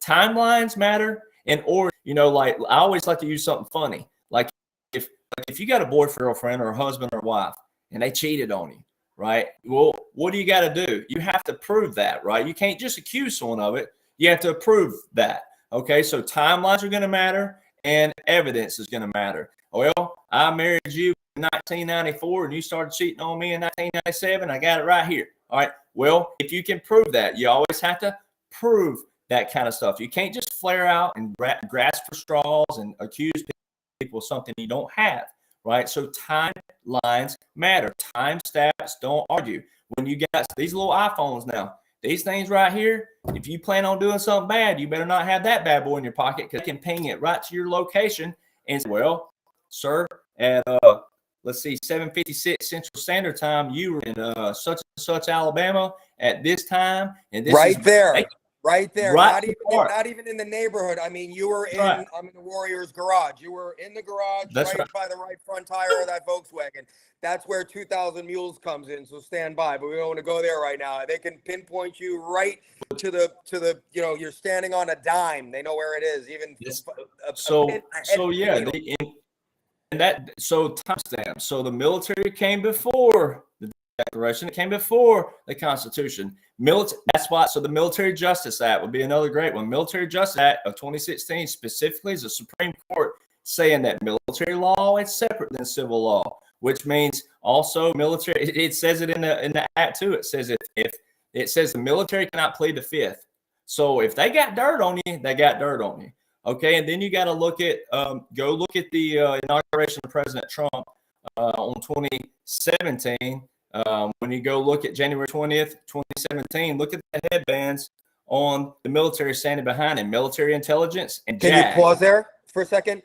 B: timelines matter. Or, like I always like to use something funny. Like if you got a boyfriend, girlfriend, or a husband or wife, and they cheated on you, right? Well, what do you got to do? You have to prove that, right? You can't just accuse someone of it. You have to prove that. Okay, so timelines are going to matter and evidence is going to matter. Well, I married you in 1994 and you started cheating on me in 1997. I got it right here. All right. Well, if you can prove that, you always have to prove that kind of stuff. You can't just flare out and grasp for straws and accuse people of something you don't have. Right. So timelines matter. Time stamps don't argue. When you got these little iPhones now, these things right here, if you plan on doing something bad, you better not have that bad boy in your pocket because it can ping it right to your location and say, well, sir, at let's see, 7:56 Central Standard Time, you were in such and such Alabama at this time, and this
A: Right
B: is
A: there. Right there.
B: Right
A: Not even in the neighborhood. I mean, you were
B: right.
A: I'm in the Warriors garage. You were in the garage
B: That's
A: right
B: right.
A: by the right front tire of that Volkswagen. That's where 2000 Mules comes in. So stand by, but we don't want to go there right now. They can pinpoint you right to the, you're standing on a dime. They know where it is. Even
B: so timestamp. So the military came before the Declaration. It came before the Constitution. That's why. So the Military Justice Act would be another great one. Military Justice Act of 2016 specifically is the Supreme Court saying that military law is separate than civil law, which means also military. It says it in the act too. It says if it says the military cannot plead the fifth. So if they got dirt on you, they got dirt on you. Okay, and then you got to look at go look at the inauguration of President Trump on 2017. When you go look at January 20th, 2017, look at the headbands on the military standing behind him, military intelligence and
A: Can
B: JAG.
A: you pause there for a second?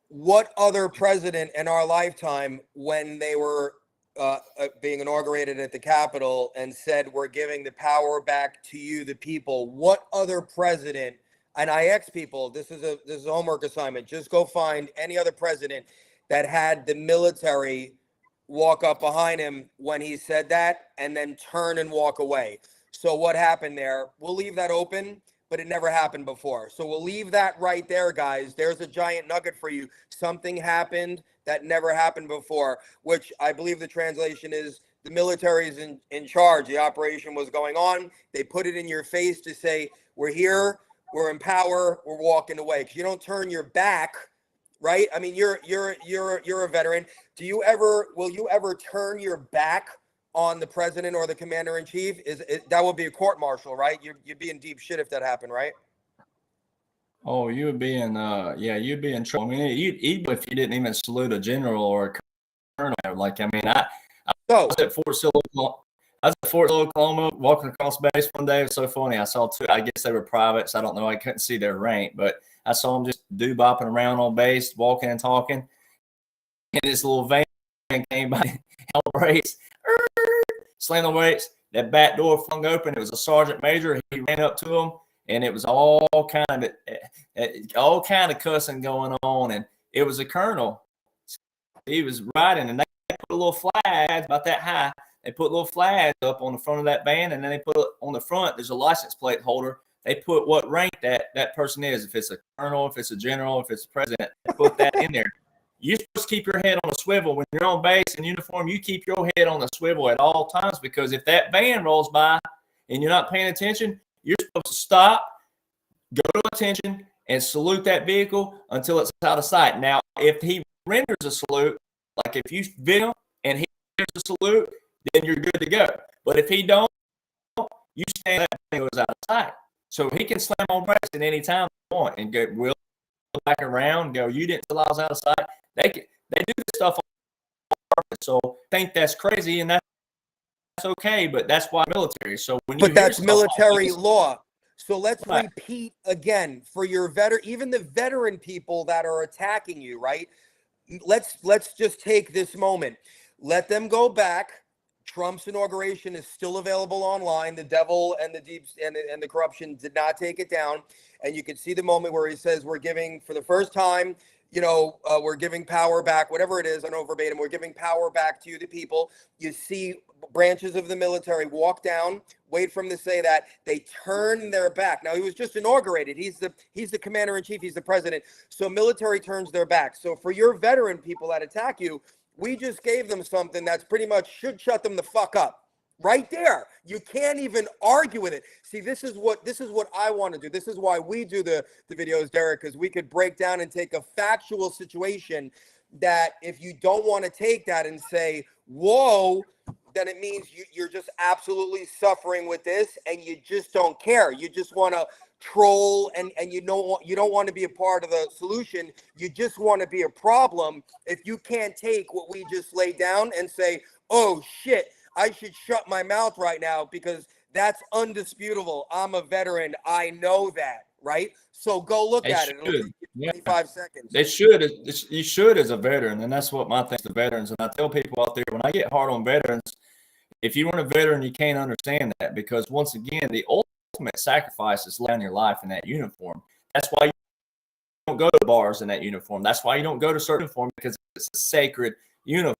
A: What other president in our lifetime, when they were being inaugurated at the Capitol and said, we're giving the power back to you, the people, what other president, and I ask people, this is a homework assignment, just go find any other president that had the military walk up behind him when he said that and then turn and walk away. So what happened there? We'll leave that open, but it never happened before. So we'll leave that right there, guys. There's a giant nugget for you. Something happened that never happened before, which I believe the translation is the military is in charge. The operation was going on. They put it in your face to say, we're here, we're in power, we're walking away. Because you don't turn your back, right? I mean, you're a veteran. Will you ever turn your back on the president or the commander in chief? That would be a court martial, right? You'd be in deep shit if that happened, right?
B: Oh, you would be in you'd be in trouble. I mean, even if you didn't even salute a general or a colonel, I was at Fort Sill, Oklahoma, walking across base one day. It was so funny. I saw two. I guess they were privates. I don't know. I couldn't see their rank, but I saw them just bopping around on base, walking and talking. And this little van came by, held brakes, slammed the brakes. That back door flung open. It was a sergeant major. He ran up to him, and it was all kind of cussing going on. And it was a colonel. He was riding, and they put a little flag about that high. They put little flags up on the front of that van, and then they put on the front, there's a license plate holder. They put what rank that person is. If it's a colonel, if it's a general, if it's a president, they put that in there. You're supposed to keep your head on a swivel. When you're on base in uniform, you keep your head on a swivel at all times, because if that van rolls by and you're not paying attention, you're supposed to stop, go to attention, and salute that vehicle until it's out of sight. Now, if he renders a salute, like if you video and he renders a salute, then you're good to go. But if he don't, you stand up and it goes out of sight. So he can slam on brakes at any time they want and go back around, go, you didn't tell I was out of sight. They do this stuff on purpose. So think that's crazy, and that's okay, but that's why military. So
A: that's military law. So let's
B: right.
A: repeat again for your even the veteran people that are attacking you, right? Let's just take this moment. Let them go back. Trump's inauguration is still available online. The devil and the deep and the corruption did not take it down. And you can see the moment where he says, we're giving for the first time, we're giving power back, whatever it is, I know verbatim, we're giving power back to you, the people. You see branches of the military walk down, wait for him to say that. They turn their back. Now, he was just inaugurated. He's the commander in chief. He's the president. So military turns their back. So for your veteran people that attack you, we just gave them something that's pretty much should shut them the fuck up. right there. You can't even argue with it. See, this is what I want to do. This is why we do the videos, Derek, because we could break down and take a factual situation that if you don't want to take that and say, whoa, then it means you're just absolutely suffering with this and you just don't care. You just want to troll and you don't want to be a part of the solution. You just want to be a problem. If you can't take what we just laid down and say, oh shit, I should shut my mouth right now because that's undisputable. I'm a veteran. I know that, right? So go look at it. It'll take you 25 seconds.
B: They should. You should as a veteran, and that's what my thing is to veterans. And I tell people out there, when I get hard on veterans, if you weren't a veteran, you can't understand that, because once again, the ultimate sacrifice is laying your life in that uniform. That's why you don't go to bars in that uniform. That's why you don't go to certain uniform, because it's a sacred uniform.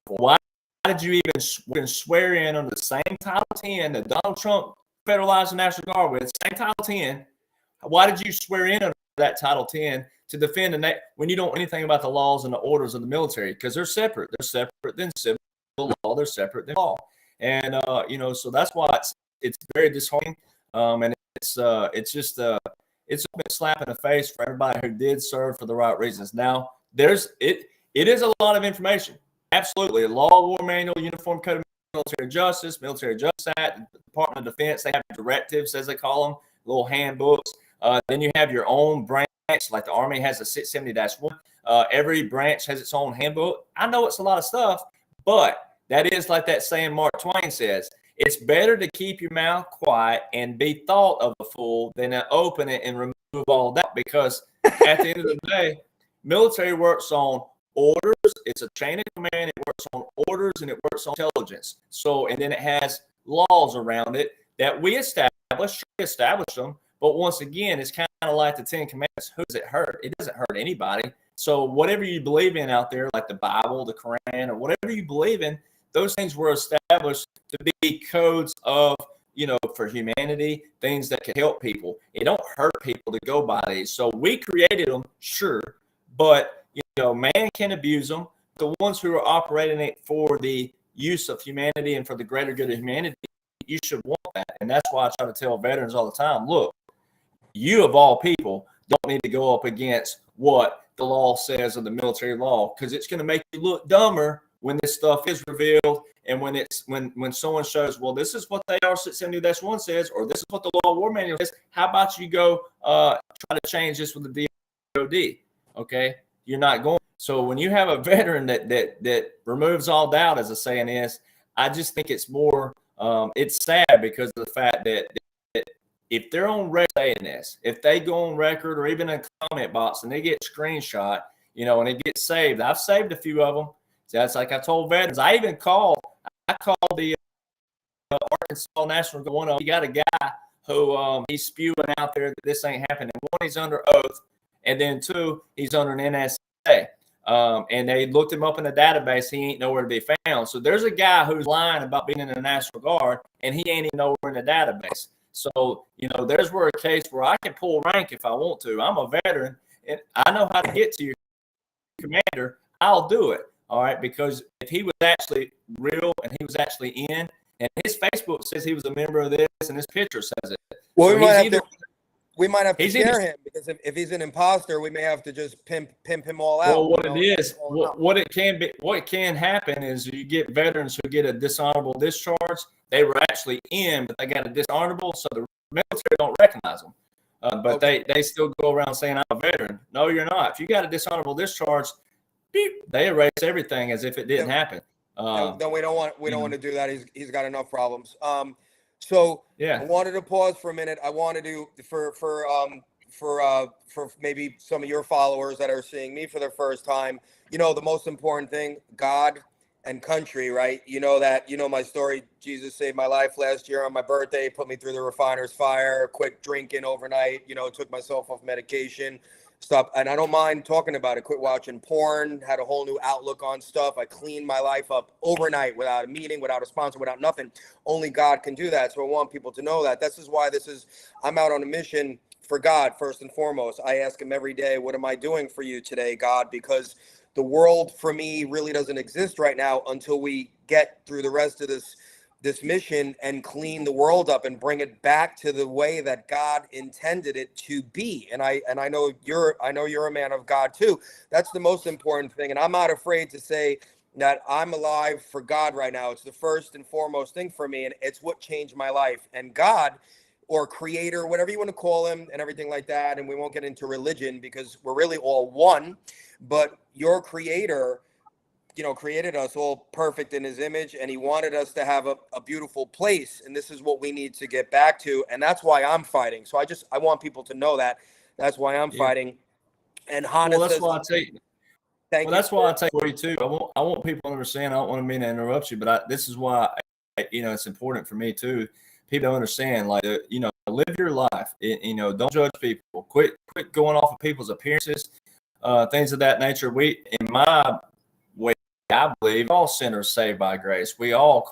B: Why did you even swear in under the same Title 10 that Donald Trump federalized the National Guard with, same Title 10? Why did you swear in under that Title 10 to defend the when you don't know anything about the laws and the orders of the military? Because they're separate. They're separate than civil law. They're separate than law. And so that's why it's very disheartening. And it's just it's a slap in the face for everybody who did serve for the right reasons. Now it is a lot of information. Absolutely. A law, war manual, uniform code of military justice act, Department of Defense, they have directives, as they call them, little handbooks. Then you have your own branch, like the Army has a 670-1. Every branch has its own handbook. I know it's a lot of stuff, but that is like that saying Mark Twain says, it's better to keep your mouth quiet and be thought of a fool than to open it and remove all that, because at the end of the day, military works on orders. It's a chain of command. It works on orders and it works on intelligence. So, and then it has laws around it that we establish them. But once again, it's kind of like the 10 Commandments. Who does it hurt? It doesn't hurt anybody. So whatever you believe in out there, like the Bible, the Quran, or whatever you believe in, those things were established to be codes of, for humanity, things that can help people. It don't hurt people to go by these. So we created them, sure, but man can abuse them. The ones who are operating it for the use of humanity and for the greater good of humanity, you should want that. And that's why I try to tell veterans all the time, look, you of all people don't need to go up against what the law says of the military law, because it's going to make you look dumber when this stuff is revealed, and when someone shows, well, this is what the AR-670-1 says, or this is what the law war manual says. How about you go try to change this with the DOD? Okay, you're not going. So when you have a veteran that removes all doubt, as the saying is, I just think it's more. It's sad because of the fact that if they're on record saying this, if they go on record or even in a comment box and they get screenshot, and it gets saved. I've saved a few of them. So that's like I told veterans. I called the Arkansas National Guard. One of them, you got a guy who he's spewing out there that this ain't happening. One, he's under oath, and then two, he's under an NSA. And they looked him up in the database. He ain't nowhere to be found. So there's a guy who's lying about being in the National Guard, and he ain't even nowhere in the database. So, there's where a case where I can pull rank if I want to. I'm a veteran, and I know how to get to your commander. I'll do it. All right, because if he was actually real and he was actually in, and his Facebook says he was a member of this, and his picture says it.
A: Well,
B: so
A: we might have to share him, because if he's an imposter, we may have to just pimp him all out.
B: Well, what can happen is you get veterans who get a dishonorable discharge. They were actually in, but they got a dishonorable, so the military don't recognize them. But they still go around saying, I'm a veteran. No, you're not. If you got a dishonorable discharge, beep, they erase everything as if it didn't happen.
A: Then we don't want to do that. He's got enough problems. So yeah, I wanted to pause for a minute. I wanted to for maybe some of your followers that are seeing me for the first time. The most important thing, God and country, right? My story. Jesus saved my life last year on my birthday, put me through the refiner's fire, quit drinking overnight, took myself off medication, stuff. And I don't mind talking about it. Quit watching porn, had a whole new outlook on stuff. I cleaned my life up overnight without a meeting, without a sponsor, without nothing. Only God can do that. So I want people to know that. This is why I'm out on a mission for God, first and foremost. I ask him every day, what am I doing for you today, God? Because the world for me really doesn't exist right now until we get through the rest of this this mission and clean the world up and bring it back to the way that God intended it to be. And I know you're a man of God too. That's the most important thing. And I'm not afraid to say that I'm alive for God right now. It's the first and foremost thing for me, and it's what changed my life. And God, or creator, whatever you want to call him, and everything like that. And we won't get into religion because we're really all one. But your creator, created us all perfect in his image, and he wanted us to have a beautiful place. And this is what we need to get back to. And that's why I'm fighting. So I want people to know that that's why I'm fighting. And Hannah
B: Well, that's
A: says,
B: why I take.
A: thank
B: Well,
A: you.
B: that's why I take away too. I want people to understand. I don't want to mean to interrupt you, but this is why it's important for me too. People don't understand, like, live your life. Don't judge people. Quit going off of people's appearances, things of that nature. In my way, I believe all sinners saved by grace. We all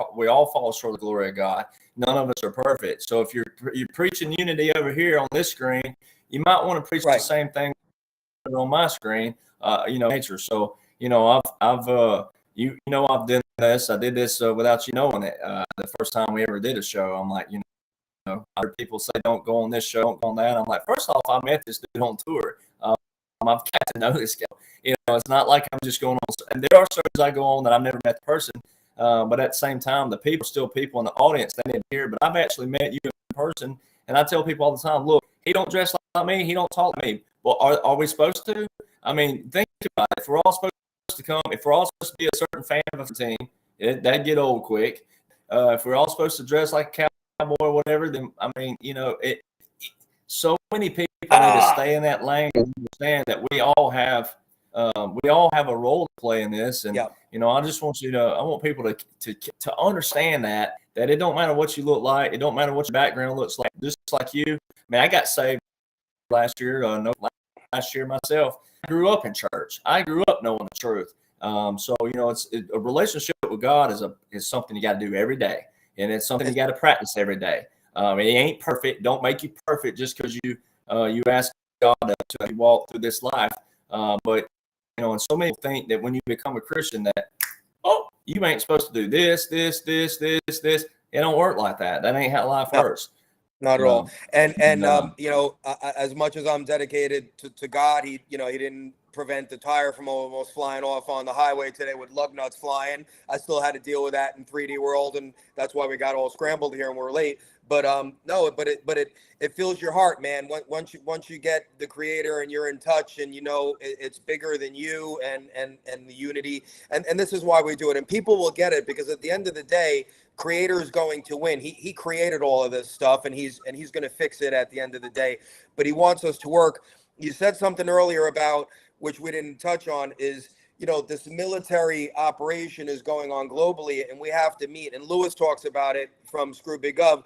B: fall short of the glory of God. None of us are perfect. So if you're preaching unity over here on this screen, you might want to preach the same thing on my screen. Nature. So I've done this. I did this without you knowing it. The first time we ever did a show, I'm like, I heard people say, "Don't go on this show, don't go on that." I'm like, first off, I met this dude on tour. I've got to know this guy. It's not like I'm just going on. And there are shows I go on that I've never met the person, but at the same time, the people are still people in the audience. They didn't hear, but I've actually met you in person, and I tell people all the time, look, he don't dress like me, he don't talk to me. Well, are we supposed to? I mean, think about it. If we're all supposed to come, if we're all supposed to be a certain fan of a team, that'd get old quick. If we're all supposed to dress like a cowboy or whatever, then I mean, so many people need to stay in that lane and understand that we all have a role to play in this. And I just want I want people to understand that it don't matter what you look like, it don't matter what your background looks like. Just like you, man, I got saved last year. Last year myself. I grew up in church. I grew up knowing the truth. It's a relationship with God is something you got to do every day, and it's something you got to practice every day. It ain't perfect. Don't make you perfect just because you ask God to walk through this life. But and so many think that when you become a Christian that you ain't supposed to do this. It don't work like that. That ain't how life works.
A: Not at all. And as much as I'm dedicated to God, he didn't prevent the tire from almost flying off on the highway today with lug nuts flying. I still had to deal with that in 3D world, and that's why we got all scrambled here and we're late. But it fills your heart, man. Once you get the creator and you're in touch, and it's bigger than you and the unity. And this is why we do it. And people will get it, because at the end of the day, creator is going to win. He created all of this stuff, and he's going to fix it at the end of the day. But he wants us to work. You said something earlier about, which we didn't touch on, is this military operation is going on globally, and we have to meet. And Lewis talks about it from Screw Big Gov.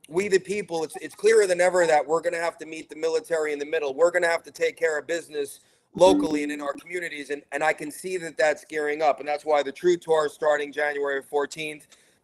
A: We the people, it's clearer than ever that we're going to have to meet the military in the middle. We're going to have to take care of business locally and in our communities. And I can see that that's gearing up. And that's why the Truth Tour is starting January 14th.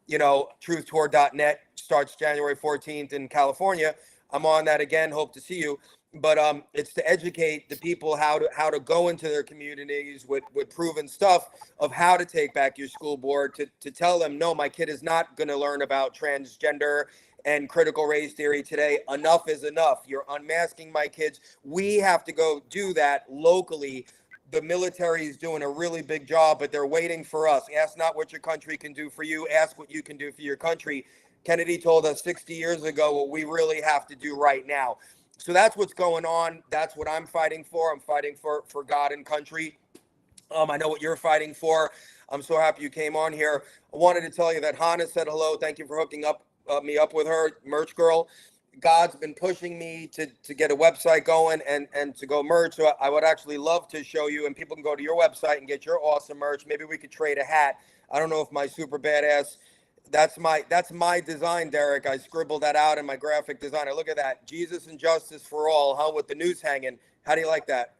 A: Truthtour.net starts January 14th in California. I'm on that again. Hope to see you. But it's to educate the people how to go into their communities with proven stuff of how to take back your school board, to tell them, no, my kid is not going to learn about transgender and critical race theory today. Enough is enough. You're unmasking my kids. We have to go do that locally. The military is doing a really big job, but they're waiting for us. Ask not what your country can do for you. Ask what you can do for your country. Kennedy told us 60 years ago what we really have to do right now. So that's what's going on. That's what I'm fighting for. I'm fighting for God and country. I know what you're fighting for. I'm so happy you came on here. I wanted to tell you that Hannah said hello. Thank you for hooking me up with her, Merch Girl. God's been pushing me to get a website going and to go merch. So I would actually love to show you, and people can go to your website and get your awesome merch. Maybe we could trade a hat. I don't know if my super badass, that's my design, Derek. I scribbled that out in my graphic designer. Look at that. Jesus and justice for all, huh? With the noose hanging. How do you like that?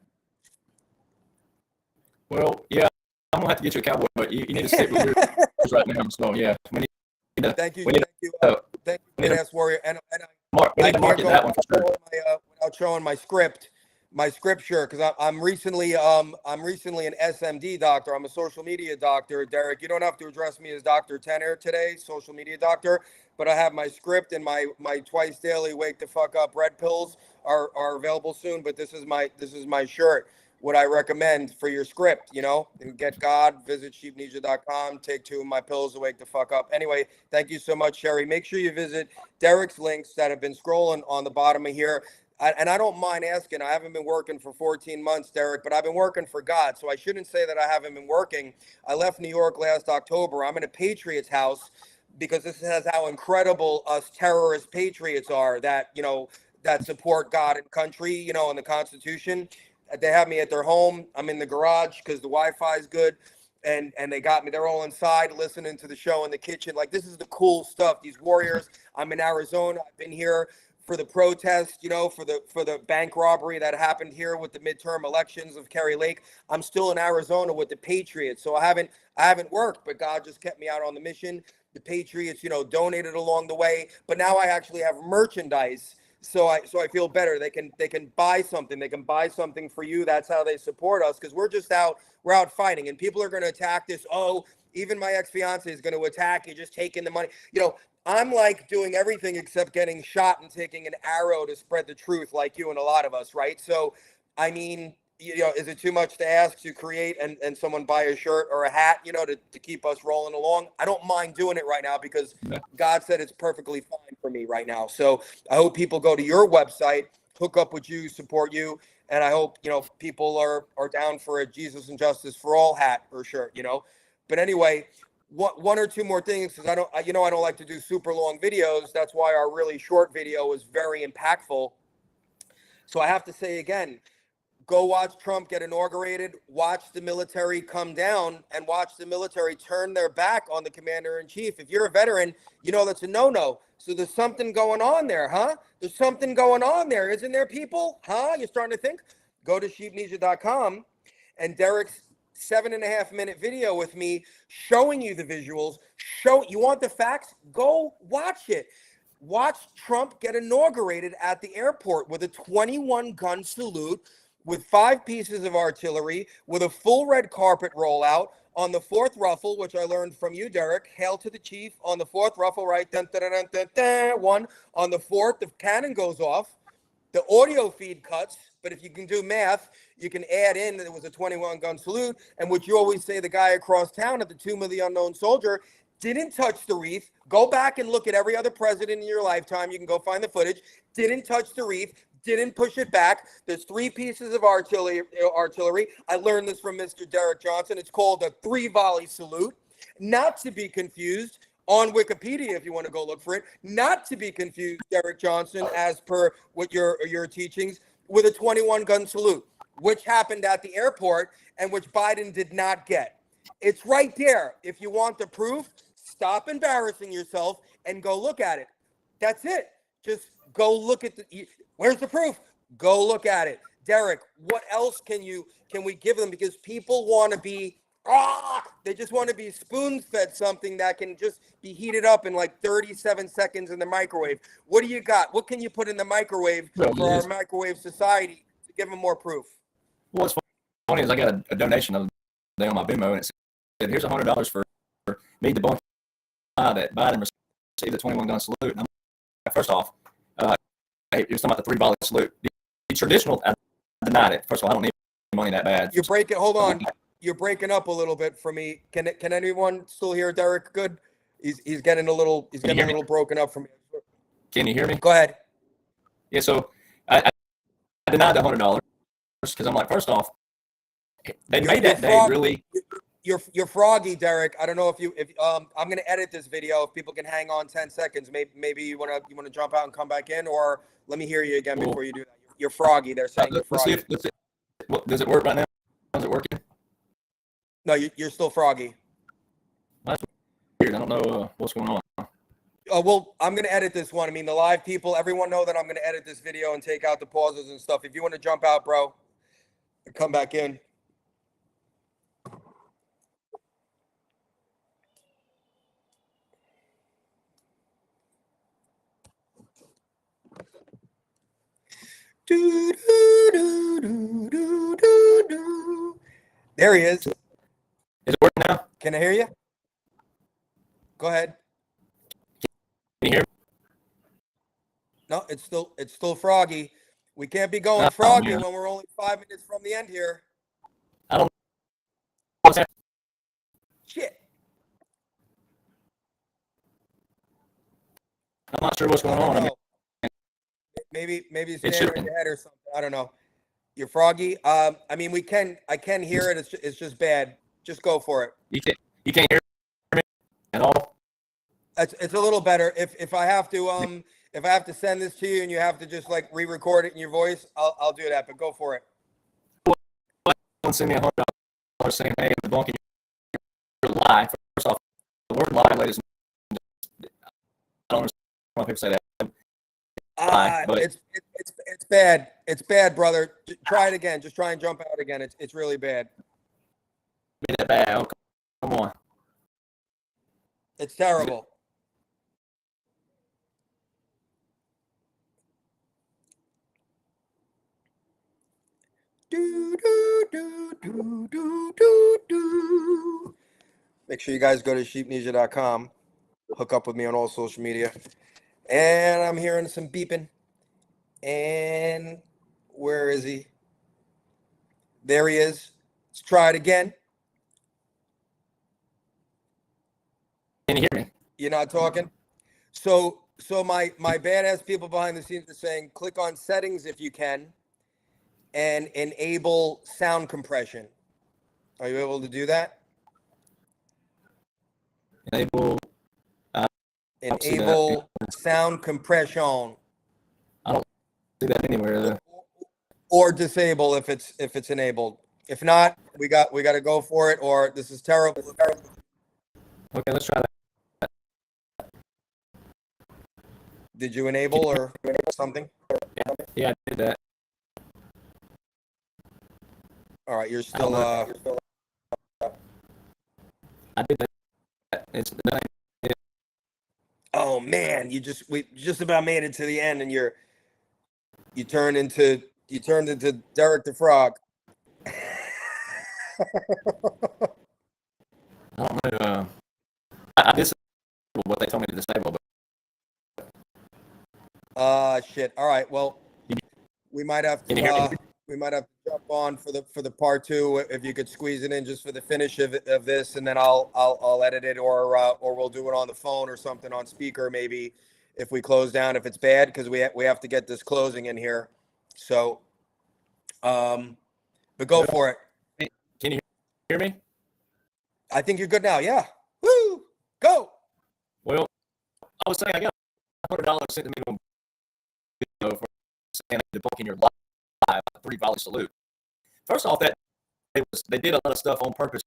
B: Well, yeah, I'm gonna have to get you a cowboy, but you need to stick with yours right now. So yeah, thank you. Thank you,
A: Badass Warrior. And
B: Mark, we need
A: I
B: to market that one for sure.
A: without showing my script. my scripture, because I'm recently an SMD doctor. I'm a social media doctor, Derek. You don't have to address me as Dr. Tenor today, social media doctor, but I have my script and my twice daily wake the fuck up red pills are available soon. But this is my shirt. What I recommend for your script, get God, visit sheepnesia.com, take 2 of my pills to wake the fuck up. Anyway, thank you so much, Sherry. Make sure you visit Derek's links that have been scrolling on the bottom of here. And I don't mind asking. I haven't been working for 14 months, Derek, but I've been working for God. So I shouldn't say that I haven't been working. I left New York last October. I'm in a Patriots house because this has how incredible us terrorist patriots are that support God and country, and the Constitution. They have me at their home. I'm in the garage because the Wi-Fi is good. And they got me. They're all inside listening to the show in the kitchen. Like, this is the cool stuff. These Warriors. I'm in Arizona. I've been here for the protest, for the bank robbery that happened here with the midterm elections of Kerry Lake. I'm still in Arizona with the Patriots. So I haven't worked, but God just kept me out on the mission. The Patriots, donated along the way, but now I actually have merchandise. So I feel better. They can buy something. They can buy something for you. That's how they support us, because we're out fighting, and people are going to attack this. Oh, even my ex-fiance is going to attack you, just taking the money. I'm like doing everything except getting shot and taking an arrow to spread the truth, like you and a lot of us, right? So, I mean, is it too much to ask to create and someone buy a shirt or a hat, to keep us rolling along? I don't mind doing it right now because God said it's perfectly fine for me right now. So I hope people go to your website, hook up with you, support you, and I hope people are down for a Jesus and Justice for All hat or shirt. But anyway, one or two more things, because I don't like to do super long videos. That's why our really short video is very impactful. So I have to say again, go watch Trump get inaugurated, watch the military come down, and watch the military turn their back on the commander in chief. If you're a veteran, that's a no-no. So there's something going on there, huh? There's something going on there, isn't there, people? Huh? You're starting to think? Go to sheepnesia.com, and Derek's 7.5-minute video with me showing you the visuals. You want the facts? Go watch it. Watch Trump get inaugurated at the airport with a 21-gun salute, with 5 pieces of artillery, with a full red carpet rollout on the 4th ruffle, which I learned from you, Derek. Hail to the chief on the 4th ruffle, right? Dun, dun, dun, dun, dun, one. On the 4th, the cannon goes off. The audio feed cuts, but if you can do math, you can add in that it was a 21-gun salute. And what you always say, the guy across town at the Tomb of the Unknown Soldier didn't touch the wreath. Go back and look at every other president in your lifetime. You can go find the footage. Didn't touch the wreath. Didn't push it back. There's 3 pieces of artillery. I learned this from Mr. Derek Johnson. It's called a 3-volley salute, not to be confused on Wikipedia, if you want to go look for it, not to be confused, Derek Johnson, as per what your teachings, with a 21-gun salute, which happened at the airport and which Biden did not get. It's right there. If you want the proof, stop embarrassing yourself and go look at it. That's it. Just go look at where's the proof? Go look at it. Derek, what else can we give them? Because people want to be they just want to be spoon-fed something that can just be heated up in like 37 seconds in the microwave. What do you got? What can you put in the microwave for our microwave society to give them more proof?
B: Well, what's funny is I got a donation the other day on my Venmo, and it said, "Here's $100 for me to debunk that Biden received the 21-gun salute." And I'm like, first off, hey, you're talking about the 3-volley salute. The traditional, I denied it. First of all, I don't need money that bad.
A: You're breaking. Hold on. You're breaking up a little bit for me. Can anyone still hear Derek? Good. He's getting a little broken up for me.
B: Can you hear me?
A: Go ahead.
B: Yeah. So I denied the $100 because I'm like, first off, they made that day really.
A: You're froggy, Derek. I don't know if I'm gonna edit this video. If people can hang on 10 seconds, maybe you wanna jump out and come back in, or let me hear you again before you do that. You're froggy. They're saying you're froggy.
B: Let's see does it work right now? Is it working?
A: No, you're still froggy.
B: That's weird. I don't know what's going on.
A: Well, I'm going to edit this one. I mean, the live people, everyone know that I'm going to edit this video and take out the pauses and stuff. If you want to jump out, bro, come back in. Do, do, do, There he is.
B: Is it working now?
A: Can I hear you? Go ahead.
B: Can you hear me?
A: No, it's still froggy. We can't be going
B: Oh,
A: froggy
B: man.
A: when we're only 5 minutes from the end here.
B: I don't know what's happening.
A: Shit.
B: I'm not sure what's
A: I
B: going
A: don't
B: on. I mean,
A: know. Maybe it's
B: It
A: standing
B: should
A: in
B: be.
A: your head or something. I don't know. You're froggy. I mean, I can hear it. It's just bad. Just go for it.
B: you can't hear me at all.
A: It's a little better. If I have to send this to you and you have to just like re-record it in your voice, I'll do that. But go for it.
B: Don't send me $100 saying, hey, the bunking, you're lie. First off, the word lie, ladies and gentlemen, I don't understand why people say that. Lie, but
A: It's bad. It's bad, brother. Try it again. Just try and jump out again. It's really bad.
B: be that bad. Oh, come on.
A: It's terrible. Do, do, do, do, do, do, do. Make sure you guys go to sheepnesia.com. Hook up with me on all social media. And I'm hearing some beeping. And where is he? There he is. Let's try it again.
B: Can you hear me?
A: You're not talking? So my badass people behind the scenes are saying click on settings if you can and enable sound compression. Are you able to do that?
B: Enable. don't see that.
A: Enable sound compression
B: I don't see that anywhere.
A: or disable if it's enabled. If not, we got to go for it, or this is terrible.
B: Okay, let's try that.
A: Did you enable or something?
B: Yeah, I did that.
A: All right, you're still
B: I did that. It's done.
A: oh man, we just about made it to the end and you turned into Derek the Frog.
B: I don't know. I disabled what they told me to disable, but
A: Shit. All right. Well, we might have
B: Can you hear
A: to
B: me?
A: jump on for the part two if you could squeeze it in just for the finish of this, and then I'll edit it or we'll do it on the phone or something on speaker maybe if we close down if it's bad because we have to get this closing in here. So, but go for it.
B: Can you hear me?
A: I think you're good now. Yeah. Woo! Go.
B: Well, I was saying I got $100 sent to me on video for saying debunking your lie, three volley salute. First off, that they did a lot of stuff on purpose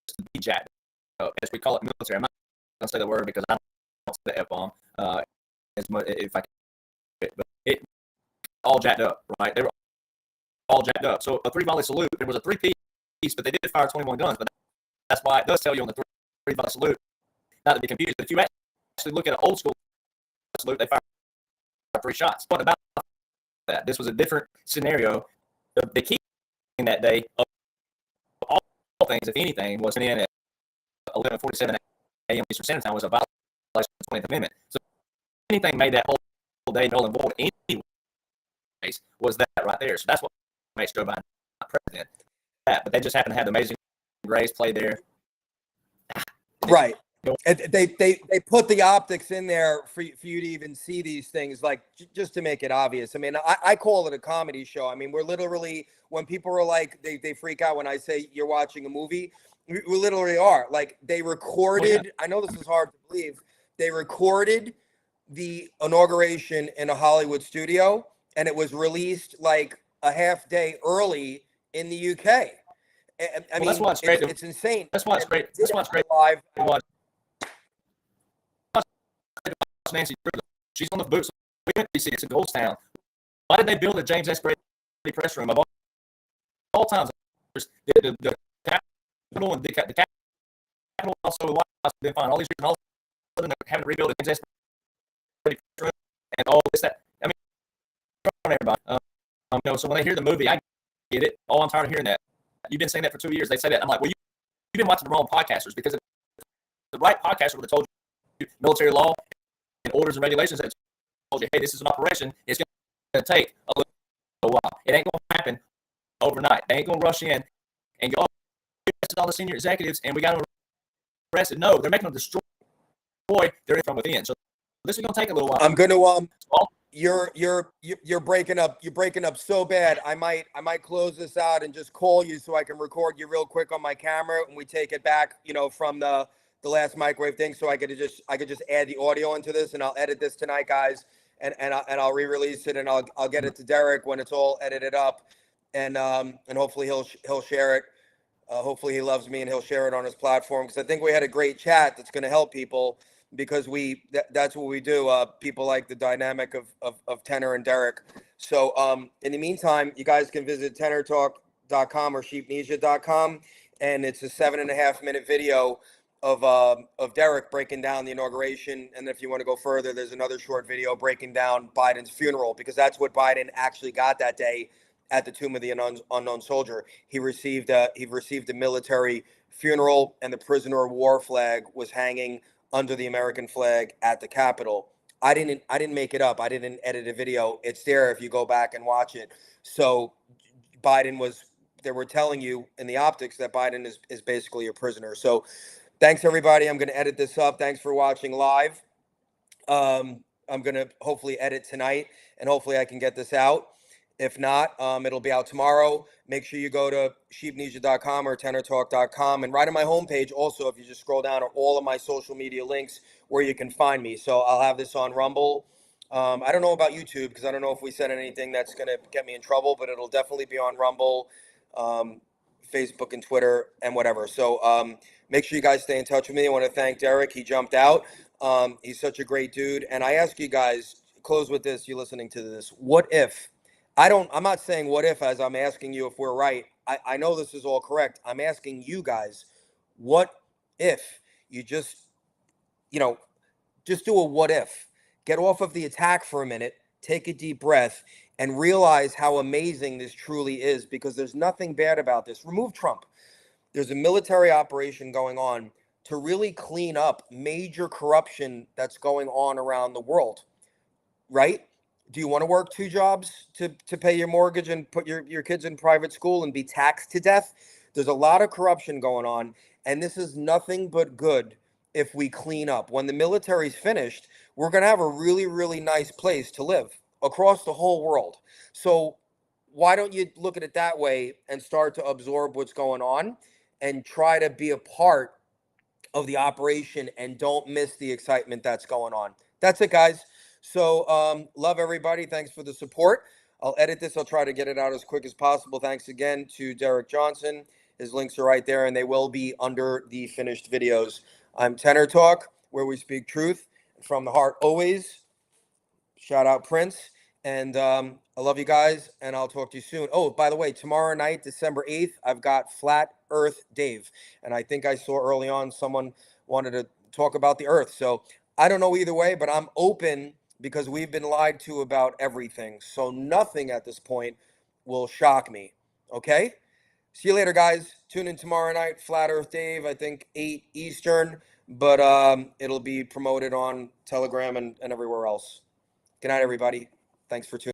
B: to be jacked up, as we call it military. I'm not going to say the word because I don't say the F-bomb as much if I can, but it all jacked up, right? They were all jacked up. So a three volley salute, there was a three-piece, but they did fire 21 guns, but that's why it does tell you on the three volley salute, not to be confused. If you actually look at an old school salute, they fire three shots. What about that? This was a different scenario. The key in that day of all things, if anything, was in at 11:47 a.m. Eastern Standard Time was a violation of the 20th Amendment. So anything made that whole day null and void anyways was that right there. So that's what makes Joe Biden not president. But they just happen to have the Amazing Grace play there.
A: Right. They put the optics in there for you to even see these things, like just to make it obvious. I mean, I call it a comedy show. I mean, we're literally, when people are like, they freak out when I say you're watching a movie, we literally are. Like, they recorded, I know this is hard to believe, they recorded the inauguration in a Hollywood studio, and it was released like a half day early in the UK. I mean,
B: that's why it's great.
A: It's insane.
B: That's why it's great. That's why it's great.
A: Live.
B: Nancy Drew. She's on the boots. We went to see it's in Goldstown. Why did they build a James S. Brady press room of all times? The Capitol and the Capitol also has been fine. All these years, and all of a sudden they're having to rebuild a James S. Brady press room and all this that. I mean, everybody. So when they hear the movie, I get it. Oh, I'm tired of hearing that. You've been saying that for 2 years. They say that. I'm like, well, you've been watching the wrong podcasters, because if the right podcaster would have told you military law and orders and regulations that told you, hey, this is an operation. It's going to take a little while. It ain't going to happen overnight. They ain't going to rush in and go, oh, we arrested all the senior executives and we got them arrested. No, they're making them destroy their from within. So this is going to take a little while.
A: I'm going to you're breaking up. You're breaking up so bad. I might close this out and just call you so I can record you real quick on my camera and we take it back, from the last microwave thing. So I could just add the audio into this, and I'll edit this tonight, guys, and I'll re-release it, and I'll get it to Derek when it's all edited up, and hopefully he'll share it. Hopefully he loves me and he'll share it on his platform, because I think we had a great chat that's going to help people, because that's what we do. People like the dynamic of Tenor and Derek. So in the meantime, you guys can visit tenortalk.com or sheepnesia.com, and it's a 7.5-minute video of Derek breaking down the inauguration. And if you want to go further, there's another short video breaking down Biden's funeral, because that's what Biden actually got that day at the Tomb of the Unknown Soldier. He received a military funeral, and the prisoner of war flag was hanging under the American flag at the Capitol. I didn't make it up. I didn't edit a video. It's there if you go back and watch it. So they were telling you in the optics that Biden is basically a prisoner. So thanks, everybody. I'm going to edit this up. Thanks for watching live. I'm going to hopefully edit tonight, and hopefully I can get this out. If not, it'll be out tomorrow. Make sure you go to sheepnesia.com or tenortalk.com, and right on my homepage also, if you just scroll down, are all of my social media links where you can find me. So I'll have this on Rumble. I don't know about YouTube, because I don't know if we said anything that's going to get me in trouble, but it'll definitely be on Rumble, Facebook and Twitter and whatever. So make sure you guys stay in touch with me. I want to thank Derek. He jumped out. He's such a great dude. And I ask you guys, close with this. You're listening to this. What if? I'm not saying what if as I'm asking you if we're right. I know this is all correct. I'm asking you guys, what if you just do a what if? Get off of the attack for a minute, take a deep breath, and realize how amazing this truly is, because there's nothing bad about this. Remove Trump. There's a military operation going on to really clean up major corruption that's going on around the world, right? Do you want to work 2 jobs to pay your mortgage and put your kids in private school and be taxed to death? There's a lot of corruption going on, and this is nothing but good if we clean up. When the military's finished, we're going to have a really, really nice place to live across the whole world. So why don't you look at it that way and start to absorb what's going on and try to be a part of the operation, and don't miss the excitement that's going on. That's it, guys. So love everybody. Thanks for the support. I'll edit this. I'll try to get it out as quick as possible. Thanks again to Derek Johnson. His links are right there, and they will be under the finished videos. I'm Tenor Talk, where we speak truth from the heart always. Shout out Prince. And I love you guys, and I'll talk to you soon. Oh, by the way, tomorrow night, December 8th, I've got Flat Earth Dave. And I think I saw early on someone wanted to talk about the Earth. So I don't know either way, but I'm open, because we've been lied to about everything. So nothing at this point will shock me. Okay? See you later, guys. Tune in tomorrow night, Flat Earth Dave, I think 8 Eastern. But it'll be promoted on Telegram and everywhere else. Good night, everybody. Thanks for tuning in.